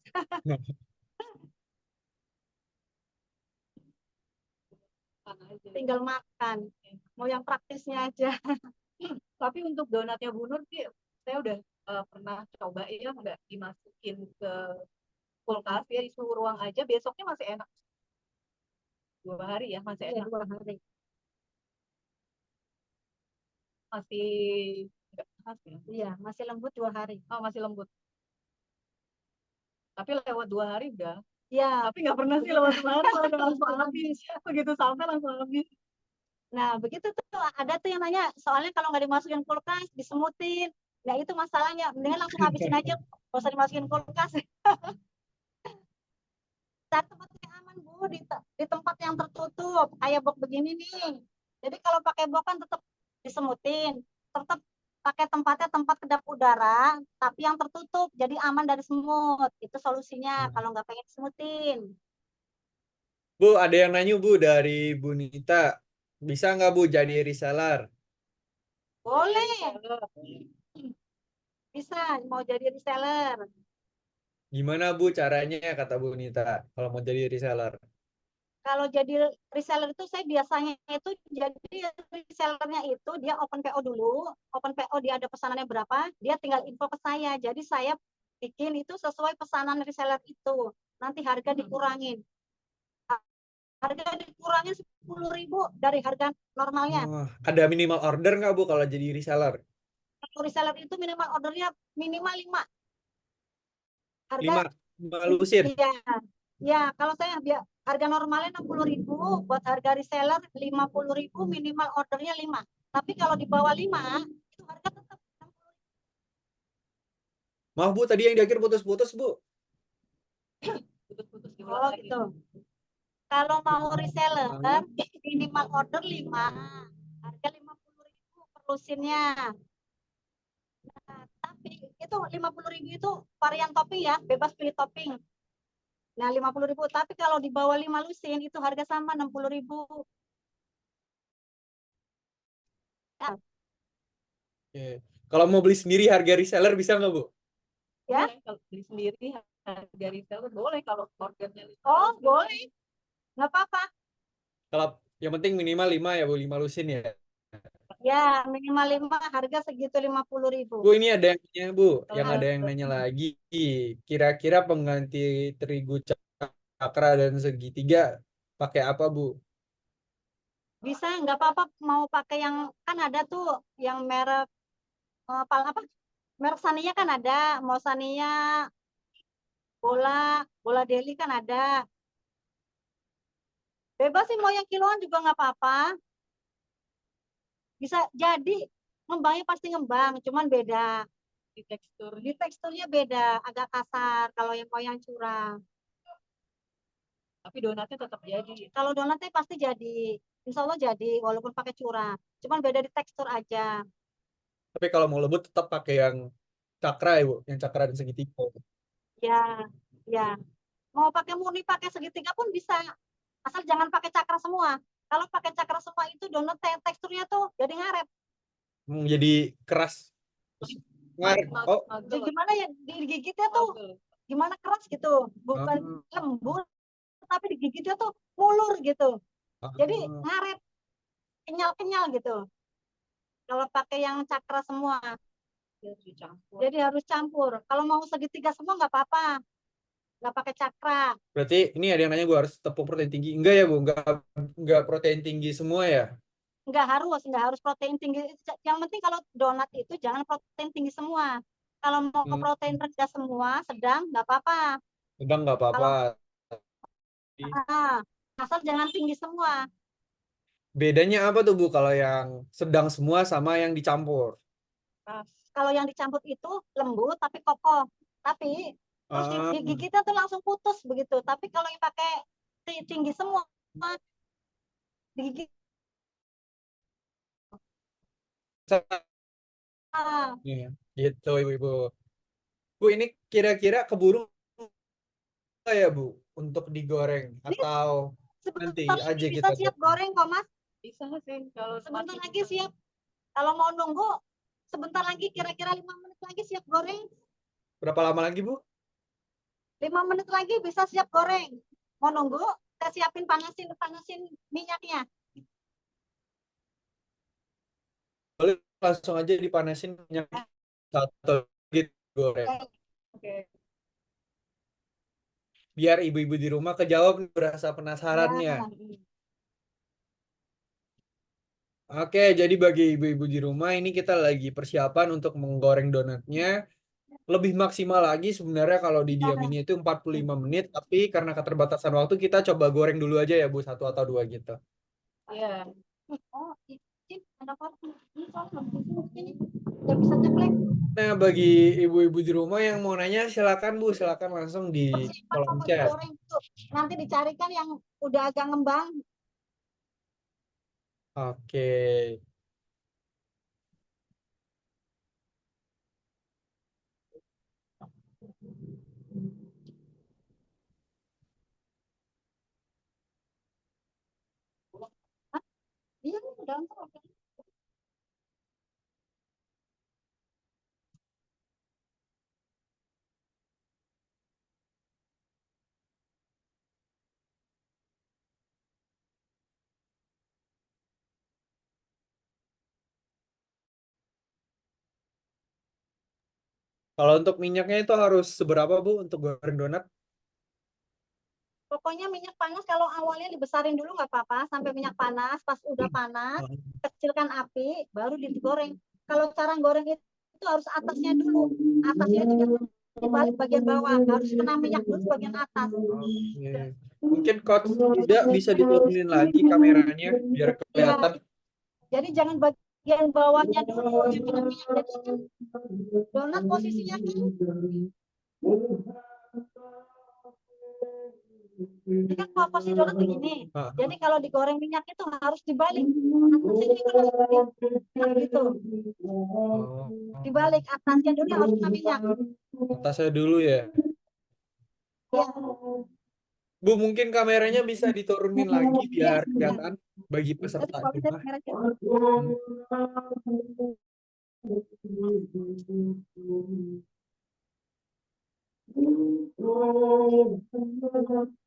Tinggal makan. Mau yang praktisnya aja. Tapi untuk donatnya Bu Nur sih, saya udah pernah coba ya, nggak dimasukin ke kulkas ya, di suhu ruang aja, besoknya masih enak. 2 hari ya, masih Iya, enak. 2 hari. Masih nggak keras ya. Iya, masih lembut 2 hari. Oh, masih lembut. Tapi lewat 2 hari udah. Iya. Tapi nggak pernah sih lewat 2 hari udah langsung habis. Begitu sampai langsung habis. Nah, begitu tuh ada tuh yang nanya, soalnya kalau nggak dimasukin kulkas, disemutin. Nah, itu masalahnya. Mendingan langsung habisin aja, nggak usah dimasukin kulkas. Cari tempat yang aman, Bu, di tempat yang tertutup. Kayak box begini nih. Jadi kalau pakai box kan tetap disemutin. Tetap pakai tempatnya tempat kedap udara, tapi yang tertutup. Jadi aman dari semut. Itu solusinya kalau nggak pengen disemutin. Bu, ada yang nanya Bu dari Bu Nita. Bisa nggak Bu jadi reseller? Boleh, bisa mau jadi reseller. Gimana Bu caranya kata Bu Nita kalau mau jadi reseller? Kalau jadi reseller itu saya biasanya itu jadi resellernya itu dia open PO dulu, open PO dia ada pesanannya berapa, dia tinggal info ke saya. Jadi saya bikin itu sesuai pesanan reseller itu. Nanti harga dikurangin. Harga dikurangin 10.000 dari harga normalnya. Oh, ada minimal order nggak Bu kalau jadi reseller? Kalau reseller itu minimal ordernya minimal 5. Harga 5 lusin. iya. Ya, kalau saya harga normalnya 60.000, buat harga reseller 50.000, minimal ordernya 5. Tapi kalau di bawah 5, itu harga tetap 60.000. Maaf Bu, tadi yang di akhir putus-putus Bu. Putus-putus Oh, diulang lagi. gitu. Kalau mau reseller, minimal order 5. Harga 50.000 per lusinnya. Nah, tapi itu 50.000 itu varian topping ya, bebas pilih topping. Nah, 50.000. Tapi kalau di bawah 5 lusin itu harga sama 60.000. Ya, Oke. Kalau mau beli sendiri harga reseller bisa nggak Bu? ya. Boleh kalau beli sendiri harga reseller boleh kalau ordernya. Oh, boleh. Nggak apa-apa. Kalau yang penting minimal 5 ya Bu, 5 lusin ya. Ya, minimal 5, harga segitu 50.000. Bu, ini ada yang nanya Bu, yang Ah, ada yang nanya lagi. Kira-kira pengganti terigu cakra dan segitiga pakai apa Bu? Bisa, nggak apa-apa mau pakai yang, kan ada tuh yang merek apa? Merek Sania kan ada, mau Sania bola deli kan ada. Bebas sih mau yang kiloan juga nggak apa-apa. Bisa jadi ngembangnya pasti ngembang, cuman beda. Di teksturnya beda, agak kasar kalau yang mau yang curang. Tapi donatnya tetap jadi. Kalau donatnya pasti jadi, insya Allah jadi walaupun pakai curang. Cuman beda di tekstur aja. Tapi kalau mau lembut tetap pakai yang cakra ya, Bu, yang cakra dan segitiga. Ya, ya. Mau pakai murni pakai segitiga pun bisa. Asal jangan pakai cakra semua. Kalau pakai cakra semua itu donat teksturnya tuh jadi ngaret. Jadi keras. Terus ngaret. Oh, Jadi gimana ya digigitnya tuh gimana keras gitu. Bukan lembut tapi digigitnya tuh mulur gitu. Jadi ngaret, kenyal-kenyal gitu. Kalau pakai yang cakra semua. Jadi harus campur. Kalau mau segitiga semua nggak apa-apa. Nggak pakai cakra. berarti ini ada yang nanya gue harus tepung protein tinggi. Enggak ya, Bu? Enggak protein tinggi semua ya? Nggak harus protein tinggi. Yang penting kalau donat itu jangan protein tinggi semua. Kalau mau protein rendah semua, sedang nggak apa-apa. Sedang nggak apa-apa. Asal jangan tinggi semua. Bedanya apa tuh, Bu, kalau yang sedang semua sama yang dicampur? Kalau yang dicampur itu lembut tapi kokoh. Tapi terus digigitnya tuh langsung putus begitu. Tapi kalau yang pakai tinggi semua, digigit. Iya, gitu Ibu-ibu. Bu, ini kira-kira keburu nggak ya, Bu, untuk digoreng atau nanti Sebentar aja lagi bisa kita siap goreng kok, Mas. Bisa sih kalau Sebentar lagi siap. Kalau mau nunggu, sebentar lagi kira-kira 5 menit lagi siap goreng. Berapa lama lagi, Bu? 5 menit lagi bisa siap goreng. Mau nunggu, saya siapin panasin minyaknya. Boleh langsung aja dipanasin minyak satu gitu goreng. Oke. Biar ibu-ibu di rumah kejawab berasa penasarannya. Oke, jadi bagi ibu-ibu di rumah ini kita lagi persiapan untuk menggoreng donatnya. Lebih maksimal lagi sebenarnya kalau didiaminnya itu 45 menit, tapi karena keterbatasan waktu kita coba goreng dulu aja ya, Bu, 1 atau 2 gitu. Iya. Oh, ini ada kopi. Ini soalnya ini udah bisa nyeplek. Nah, bagi ibu-ibu di rumah yang mau nanya, silakan Bu, silakan langsung di kolom chat. Goreng tuh. Nanti dicarikan yang udah agak ngembang. Oke. Iya, udah ngembang. Kalau untuk minyaknya itu harus seberapa, Bu, untuk goreng donat? Pokoknya minyak panas kalau awalnya dibesarin dulu nggak apa-apa sampai minyak panas. Pas udah panas, kecilkan api, baru digoreng. Kalau cara goreng itu harus atasnya dulu. Atasnya juga dibalik bagian bawah. Harus kena minyak dulu bagian atas. Oke. Mungkin coach tidak bisa diturunin lagi kameranya biar kelihatan. Jadi jangan bagian bawahnya dulu yang kena minyak. Jadi kan donat posisinya kan ini kan posisi donat begini. Jadi kalau digoreng minyak itu harus dibalik. Atasnya gitu. Dibalik atasnya dulu harus kena minyak. Atasnya dulu ya. Ya. Bu, mungkin kameranya bisa diturunin lagi biar kelihatan bagi peserta Tapi juga.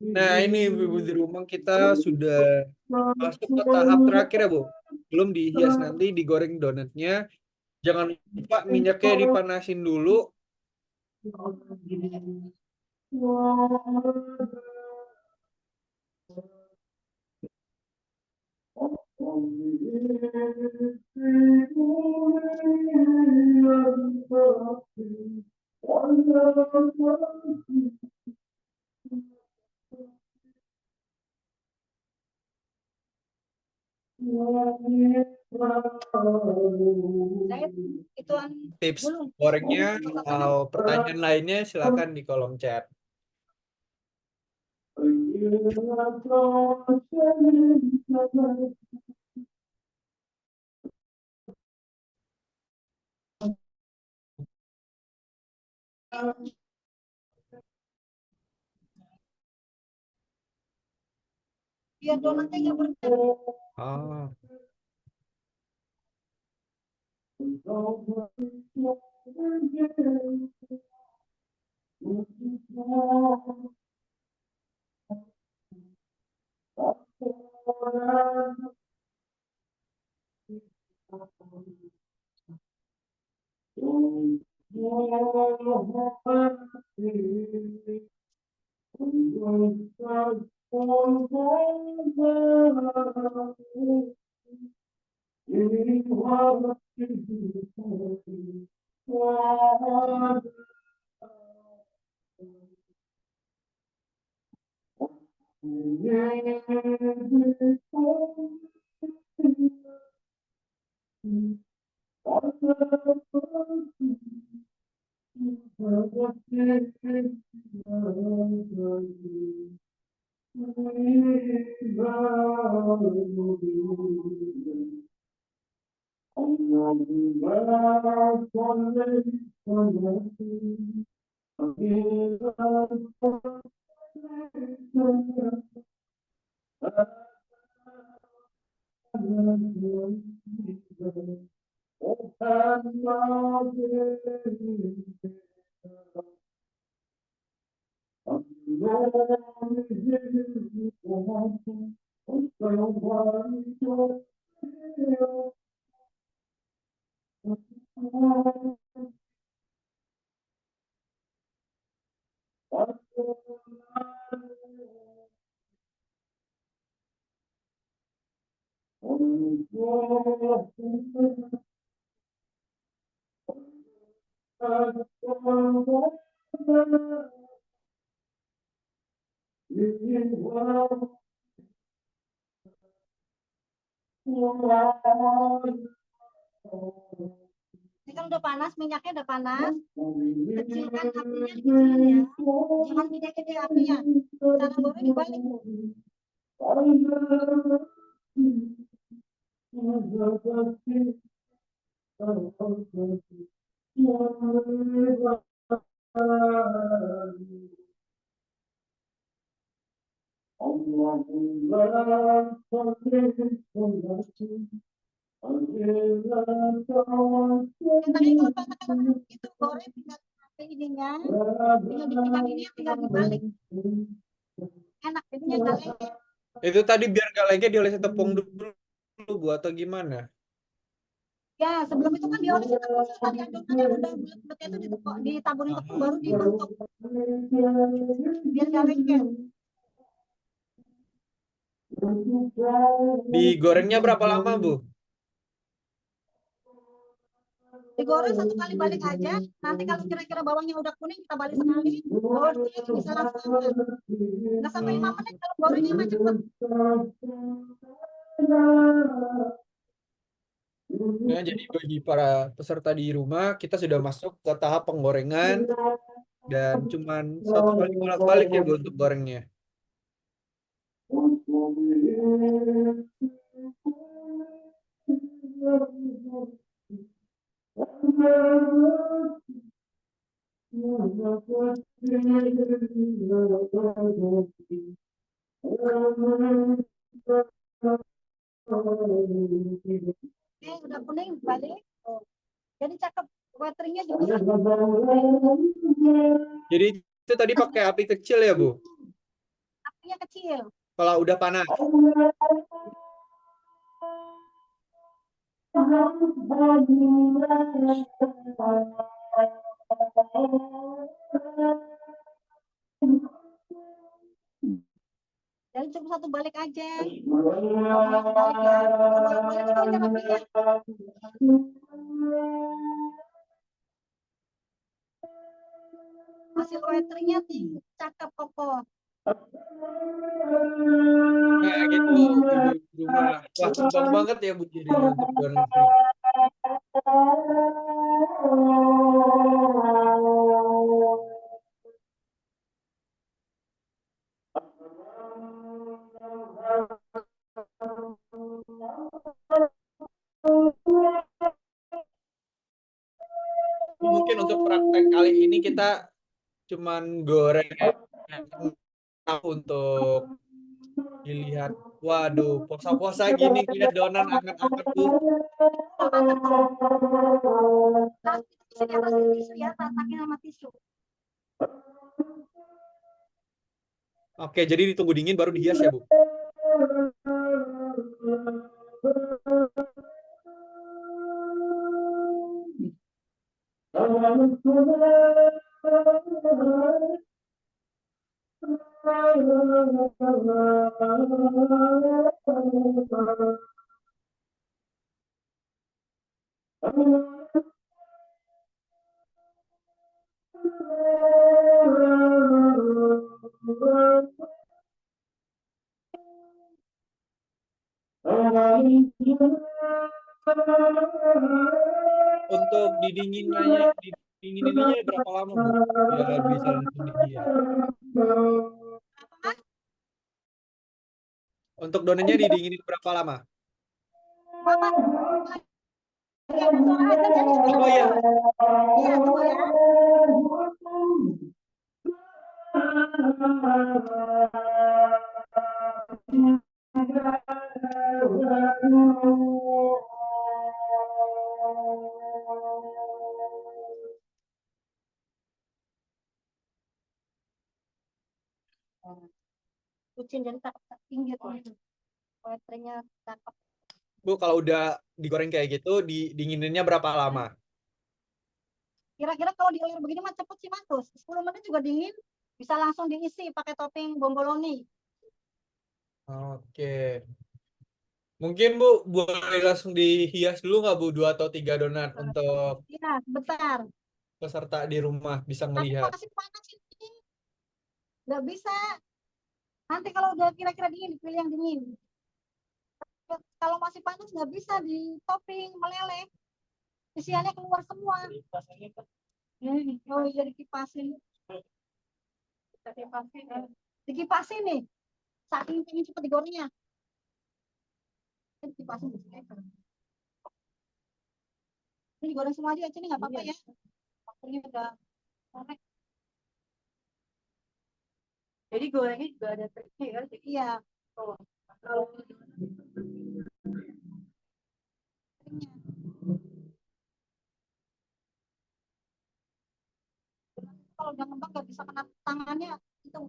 Nah, ini ibu-ibu di rumah kita sudah masuk ke tahap terakhir ya, Bu. Belum dihias, nanti digoreng donatnya. Jangan lupa minyaknya dipanasin dulu. Saya ituan Tips dulu. gorengnya atau pertanyaan lainnya silakan di kolom chat. Biar donatnya nggak berkat. Ah. Ini kan udah panas, minyaknya udah panas. Kecilkan apinya, dikecilin ya. Jangan gede-gede apinya. Cara goreng dibalik. Enaknya kalau pakai itu goreng tinggal pakai ininya, tinggal di minyak ini tinggal dibalik. Enak jadinya nggak lengket. Itu tadi biar gak lengket diolesi tepung dulu Bu atau gimana? Ya, sebelum itu kan diolesi tepung tadi adonannya udah bulat-bulat itu ditaburin tepung baru dibentuk. Biar nggak lengket. Digorengnya berapa lama Bu? Digoreng satu kali balik aja. Nanti kalau kira-kira bawangnya udah kuning kita balik sekali. Wortelnya itu bisa langsung apa? Nggak sampai 5 menit kalau gorengnya mah cepet. Nah, jadi bagi para peserta di rumah, kita sudah masuk ke tahap penggorengan dan cuman satu kali bolak-balik ya Bu untuk gorengnya. Udah kuning balik. Oh. Jadi cakep. Wateringnya juga. Jadi itu tadi pakai api kecil ya Bu? Apinya kecil. Kalau udah panas. Jadi cuma satu balik aja. Balik ya. Balik itu aja apinya. Hasil wateringnya tinggi, cakep kokoh. Nah, gitu ibu-ibu rumah. Wah, gampang banget ya Bu jadinya untuk donasi. Mungkin untuk praktek kali ini kita cuman goreng untuk dilihat. Waduh, puasa-puasa gini lihat donan anget-anget Bu. Kasih tisu di atas tisu ya, tasakin sama tisu. Oke, jadi ditunggu dingin baru dihias ya Bu. Untuk didingininnya berapa lama Bu? Biar bisa langsung dihias. Untuk donennya didinginin berapa lama? Bapak, ya, suara azan jadi Oh iya. iya, tunggu ya. Kucing jadi tak pinggir tuh. Poetrinya cakep. Bu, kalau udah digoreng kayak gitu, didingininnya berapa lama? Kira-kira kalau dioler begini mah cepet sih Mas. 10 menit juga dingin. Bisa langsung diisi pakai topping bomboloni. Oke. Mungkin Bu, boleh langsung dihias dulu nggak Bu, 2 atau 3 donat untuk Iya, sebentar. peserta di rumah bisa Tapi ngelihat. masih panas ini. Nggak bisa. Nanti kalau udah kira-kira dingin, pilih yang dingin. Kalau masih panas nggak bisa di topping meleleh. Isiannya keluar semua. Oh iya dikipasin. Dikipasin nih. Saking pengen cepet digorengnya. Dikipasin. Ini digoreng semua aja, ini nggak apa-apa ya. Waktunya udah sore. Jadi gorengnya juga ada triknya ya. Iya. Oh, kalau Kalau udah ngembang nggak bisa kena tangannya itu,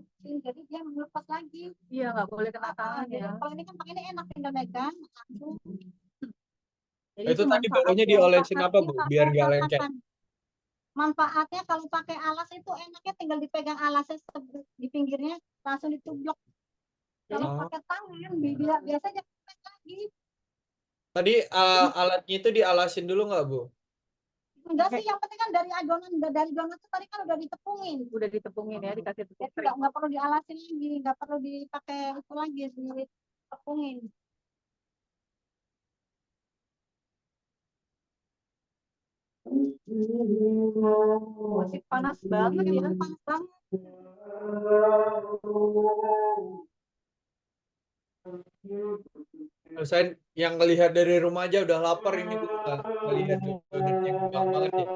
jadi dia melepas lagi. iya nggak boleh kena tangan Jadi ya. kalau ini kan pakainya enak, tinggal megang langsung. Jadi Itu tadi manfaat bawahnya ya. diolesin apa Bu, Manfaatnya biar nggak kalau lengket? makan. Manfaatnya kalau pakai alas itu enaknya tinggal dipegang alasnya di pinggirnya langsung ditublok. Kalau Oh. pakai tangan biasanya lagi. Tadi alatnya itu dialasin dulu nggak Bu? Enggak sih, yang penting kan dari donat itu tadi kan udah ditepungin. Udah ditepungin ya, dikasih tepung Jadi nggak perlu dialasin lagi, nggak perlu dipakai itu lagi, ditepungin. masih panas banget ya. Panas banget. Saya yang ngelihat dari rumah aja udah lapar ini Bu. Ngelihat donatnya gampang banget ya.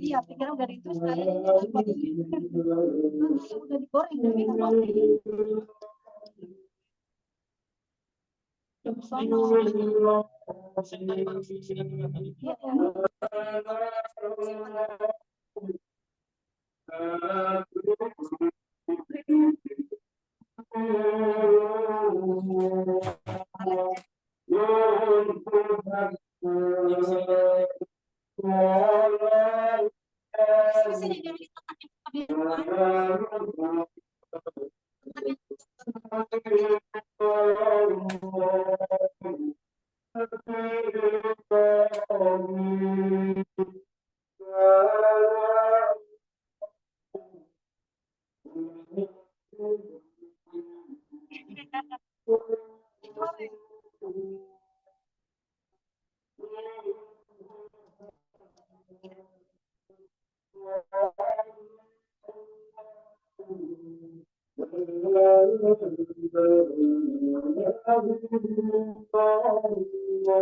Iya, pikiran udah itu sekali udah digoreng dari roti.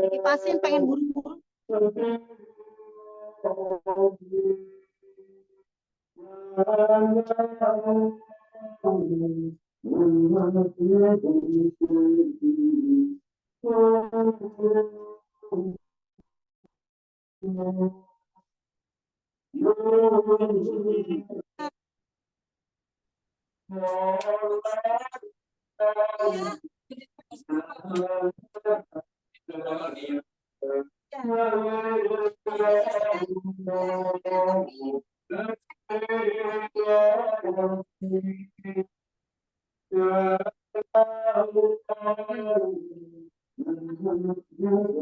Dikipasin pengen buru-buru.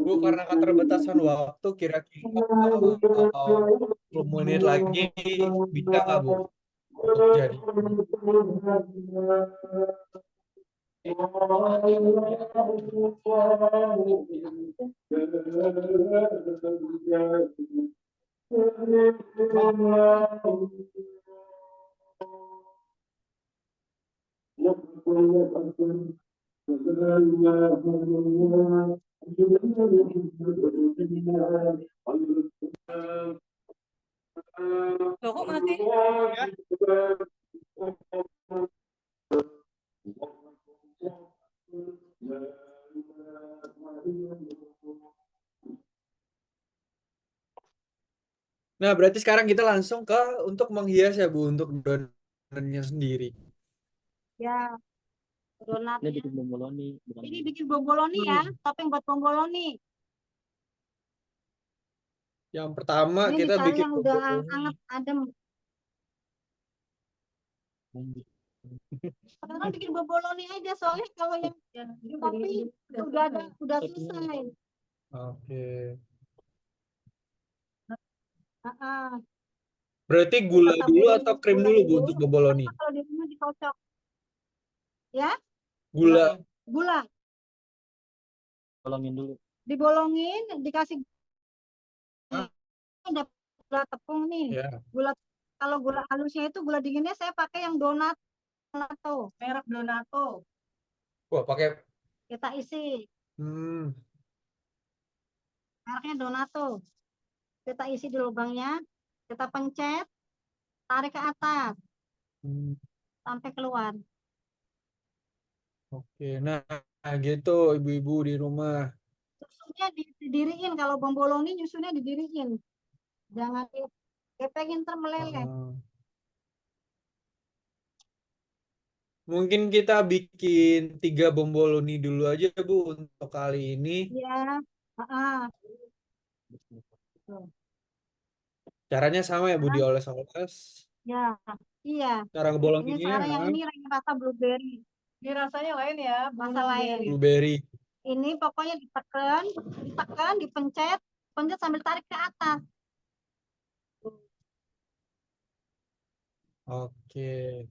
Bu, karena keterbatasan waktu, kira-kira 10 menit lagi bisa nggak, Bu? Untuk jadi. Loh, kok mati? Nah, berarti sekarang kita langsung ke untuk menghias ya, Bu, untuk donatnya sendiri. Ya, donat. Ini bikin bomboloni, bukan Ini bikin bomboloni ya, topping buat bomboloni. Yang pertama Ini kita dicari bikin yang udah bomboloni. hangat adem. bomboloni. Sekarang bikin bomboloni aja, soalnya kalau yang topping udah ada, udah selesai. Oke. Ah, Berarti gula Kita dulu taburin atau krim gula dulu, Bu, dulu. untuk bomboloni? Kalau di rumah dikocok. Ya, Gula. gula Tolongin dulu. dibolongin, dikasih Hah? ada gula tepung nih. Ya. Gula, kalau gula halusnya itu gula dinginnya saya pakai yang Donato, merek Donato. Wah, pakai Kita isi mereknya Donato. Kita isi di lubangnya, kita pencet, tarik ke atas sampai keluar. Oke. Nah, gitu ibu-ibu di rumah. Susunya didiriin, kalau bomboloni nyusunnya didiriin. Jangan dikepengin termeleleh. Mungkin kita bikin 3 bomboloni dulu aja, Bu, untuk kali ini. Ya, Caranya sama ya, Bu, dioles-oles. ya, iya. Cara Ini ngeboloninnya, sekarang yang ini rasa blueberry. Ini rasanya lain ya, Rasa lain. blueberry. Ini pokoknya ditekan, dipencet, pencet sambil tarik ke atas. Oke.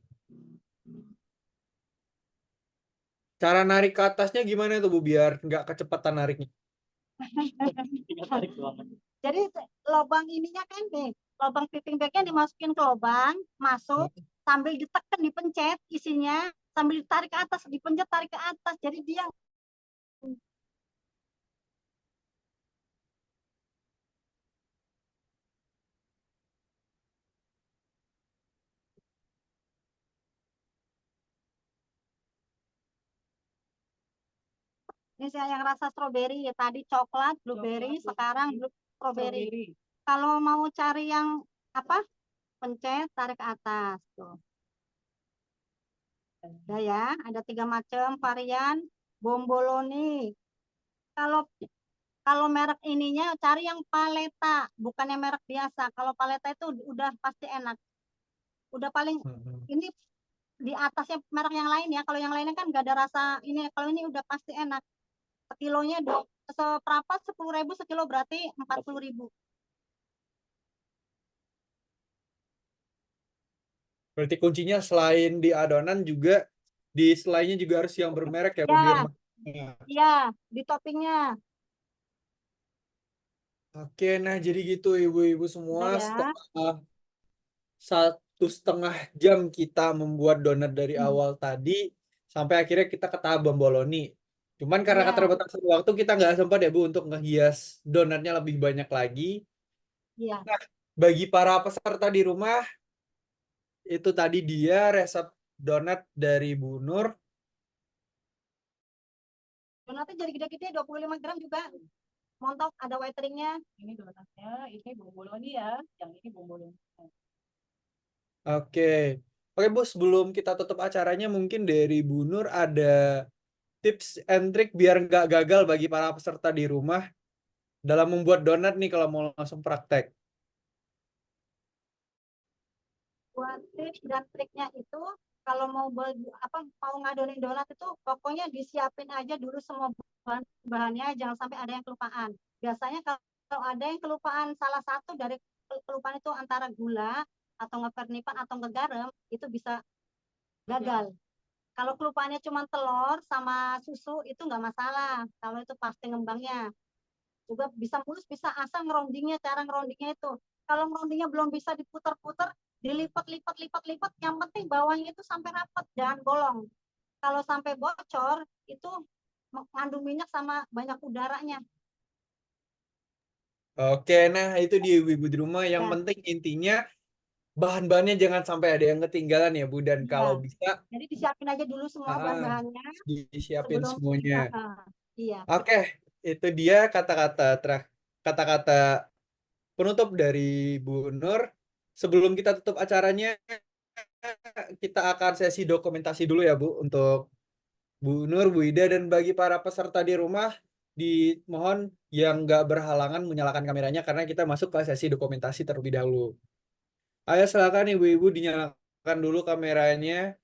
Cara narik ke atasnya gimana tuh, Bu, biar nggak kecepatan nariknya? Tinggal tarik doang. Jadi lubang ininya kan nih, lubang piping bagnya dimasukin ke lubang, masuk, sambil ditekan, dipencet isinya, sambil ditarik ke atas, dipencet, tarik ke atas. Jadi dia ini saya yang rasa stroberi ya, tadi coklat, blueberry, sekarang stroberi. Kalau mau cari yang apa? Pencet, tarik ke atas tuh. Udah ya, ada 3 macam varian bomboloni. Kalau merek ininya cari yang paleta, bukan yang merek biasa. Kalau paleta itu udah pasti enak. Udah paling ini di atasnya merek yang lain ya. Kalau yang lainnya kan nggak ada rasa ini. Kalau ini udah pasti enak. Sekilonya seperempat 10.000 sekilo, berarti 40.000. Berarti kuncinya selain di adonan juga di selainya juga harus yang bermerek ya, Bu, biar Iya, di toppingnya. Oke, nah jadi gitu ibu-ibu semua, Udah ya. setelah 1,5 jam kita membuat donat dari awal tadi, sampai akhirnya kita ke tahap bomboloni. Cuman karena Iya. keterbatasan waktu kita nggak sempat ya Bu untuk ngehias donatnya lebih banyak lagi. Iya. Nah, bagi para peserta di rumah, itu tadi dia resep donat dari Bu Nur. Donatnya jadi gede-gede 25 gram juga. Montok ada waiteringnya. Ini donatnya, ini bomboloni ya, yang ini bomboloni. Oke. Oke Bu, sebelum kita tutup acaranya mungkin dari Bu Nur ada tips and trick biar nggak gagal bagi para peserta di rumah dalam membuat donat nih kalau mau langsung praktek. Buat tips dan triknya itu kalau mau mau ngadonin donat itu pokoknya disiapin aja dulu semua bahannya, jangan sampai ada yang kelupaan. Biasanya kalau ada yang kelupaan salah satu dari kelupaan itu antara gula atau ngepernipan atau ngegaram, itu bisa gagal. Kalau kelupaannya cuma telur sama susu itu nggak masalah. Kalau itu pasti ngembangnya juga bisa mulus, bisa asal ngerondingnya, cara ngerondingnya itu. Kalau ngerondingnya belum bisa diputar-putar, dilipat-lipat, yang penting bawahnya itu sampai rapat, jangan bolong. Kalau sampai bocor, itu mengandung minyak sama banyak udaranya. Oke, nah itu dia ibu-ibu di rumah. Yang Ya. penting intinya bahan-bahannya jangan sampai ada yang ketinggalan ya Bu. Dan Iya. kalau bisa Jadi disiapin aja dulu semua bahan-bahannya disiapin sebelum semuanya. iya. Oke, itu dia kata-kata penutup dari Bu Nur. Sebelum kita tutup acaranya, kita akan sesi dokumentasi dulu ya Bu untuk Bu Nur, Bu Ida, dan bagi para peserta di rumah, dimohon yang nggak berhalangan menyalakan kameranya karena kita masuk ke sesi dokumentasi terlebih dahulu. Ayo silakan ibu-ibu dinyalakan dulu kameranya.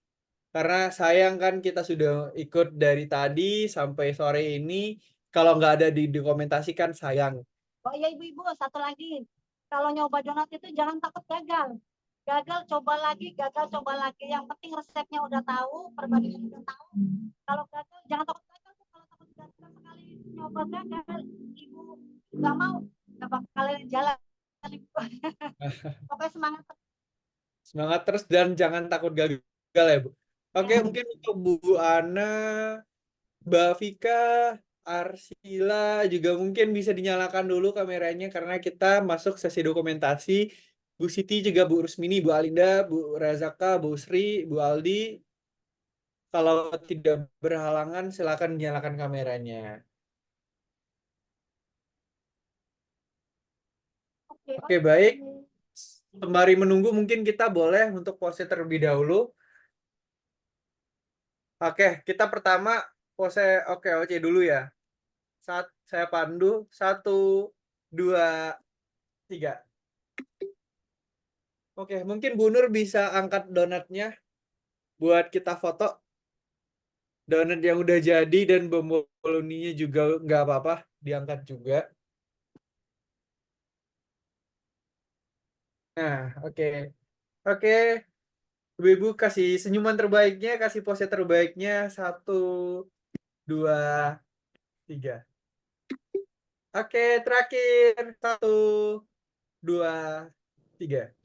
Karena sayang kan kita sudah ikut dari tadi sampai sore ini. Kalau nggak ada didokumentasikan sayang. Oh iya ibu-ibu, satu lagi. Kalau nyoba donat itu jangan takut gagal. Gagal coba lagi, gagal coba lagi. Yang penting resepnya udah tahu, perbandingan udah tahu. Kalau gagal jangan takut gagal. Kalau takut gagal sekali nyoba gagal, ibu nggak mau, nggak bakalan jalan. Pokoknya semangat. Semangat terus dan jangan takut gagal ya Bu. Oke, Ya. mungkin untuk Bu Ana, Mbak Vika, Arsila juga mungkin bisa dinyalakan dulu kameranya karena kita masuk sesi dokumentasi. Bu Siti juga Bu Rusmini, Bu Alinda, Bu Razaka, Bu Sri, Bu Aldi. Kalau tidak berhalangan silakan nyalakan kameranya. Oke, baik. Sembari menunggu mungkin kita boleh untuk pose terlebih dahulu. Oke, kita pertama pose oke dulu ya. Saat saya pandu, 1, 2, 3. Oke, mungkin Bu Nur bisa angkat donatnya buat kita foto. Donat yang udah jadi dan bomboloninya juga nggak apa-apa, diangkat juga. Nah, oke. Oke, ibu-ibu kasih senyuman terbaiknya, kasih pose terbaiknya. 1, 2, 3. Oke, terakhir. 1, 2, 3.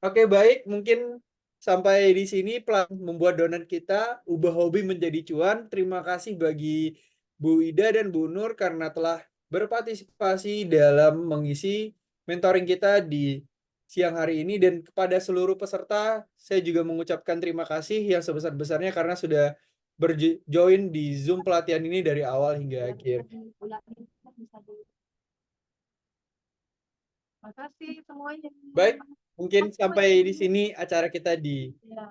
Oke, baik. Mungkin sampai di sini pelan membuat donat kita ubah hobi menjadi cuan. Terima kasih bagi Bu Ida dan Bu Nur karena telah berpartisipasi dalam mengisi mentoring kita di siang hari ini. Dan kepada seluruh peserta, saya juga mengucapkan terima kasih yang sebesar-besarnya karena sudah berjoin di Zoom pelatihan ini dari awal hingga akhir. Makasih semuanya. Baik, mungkin sampai di sini acara kita di Ya.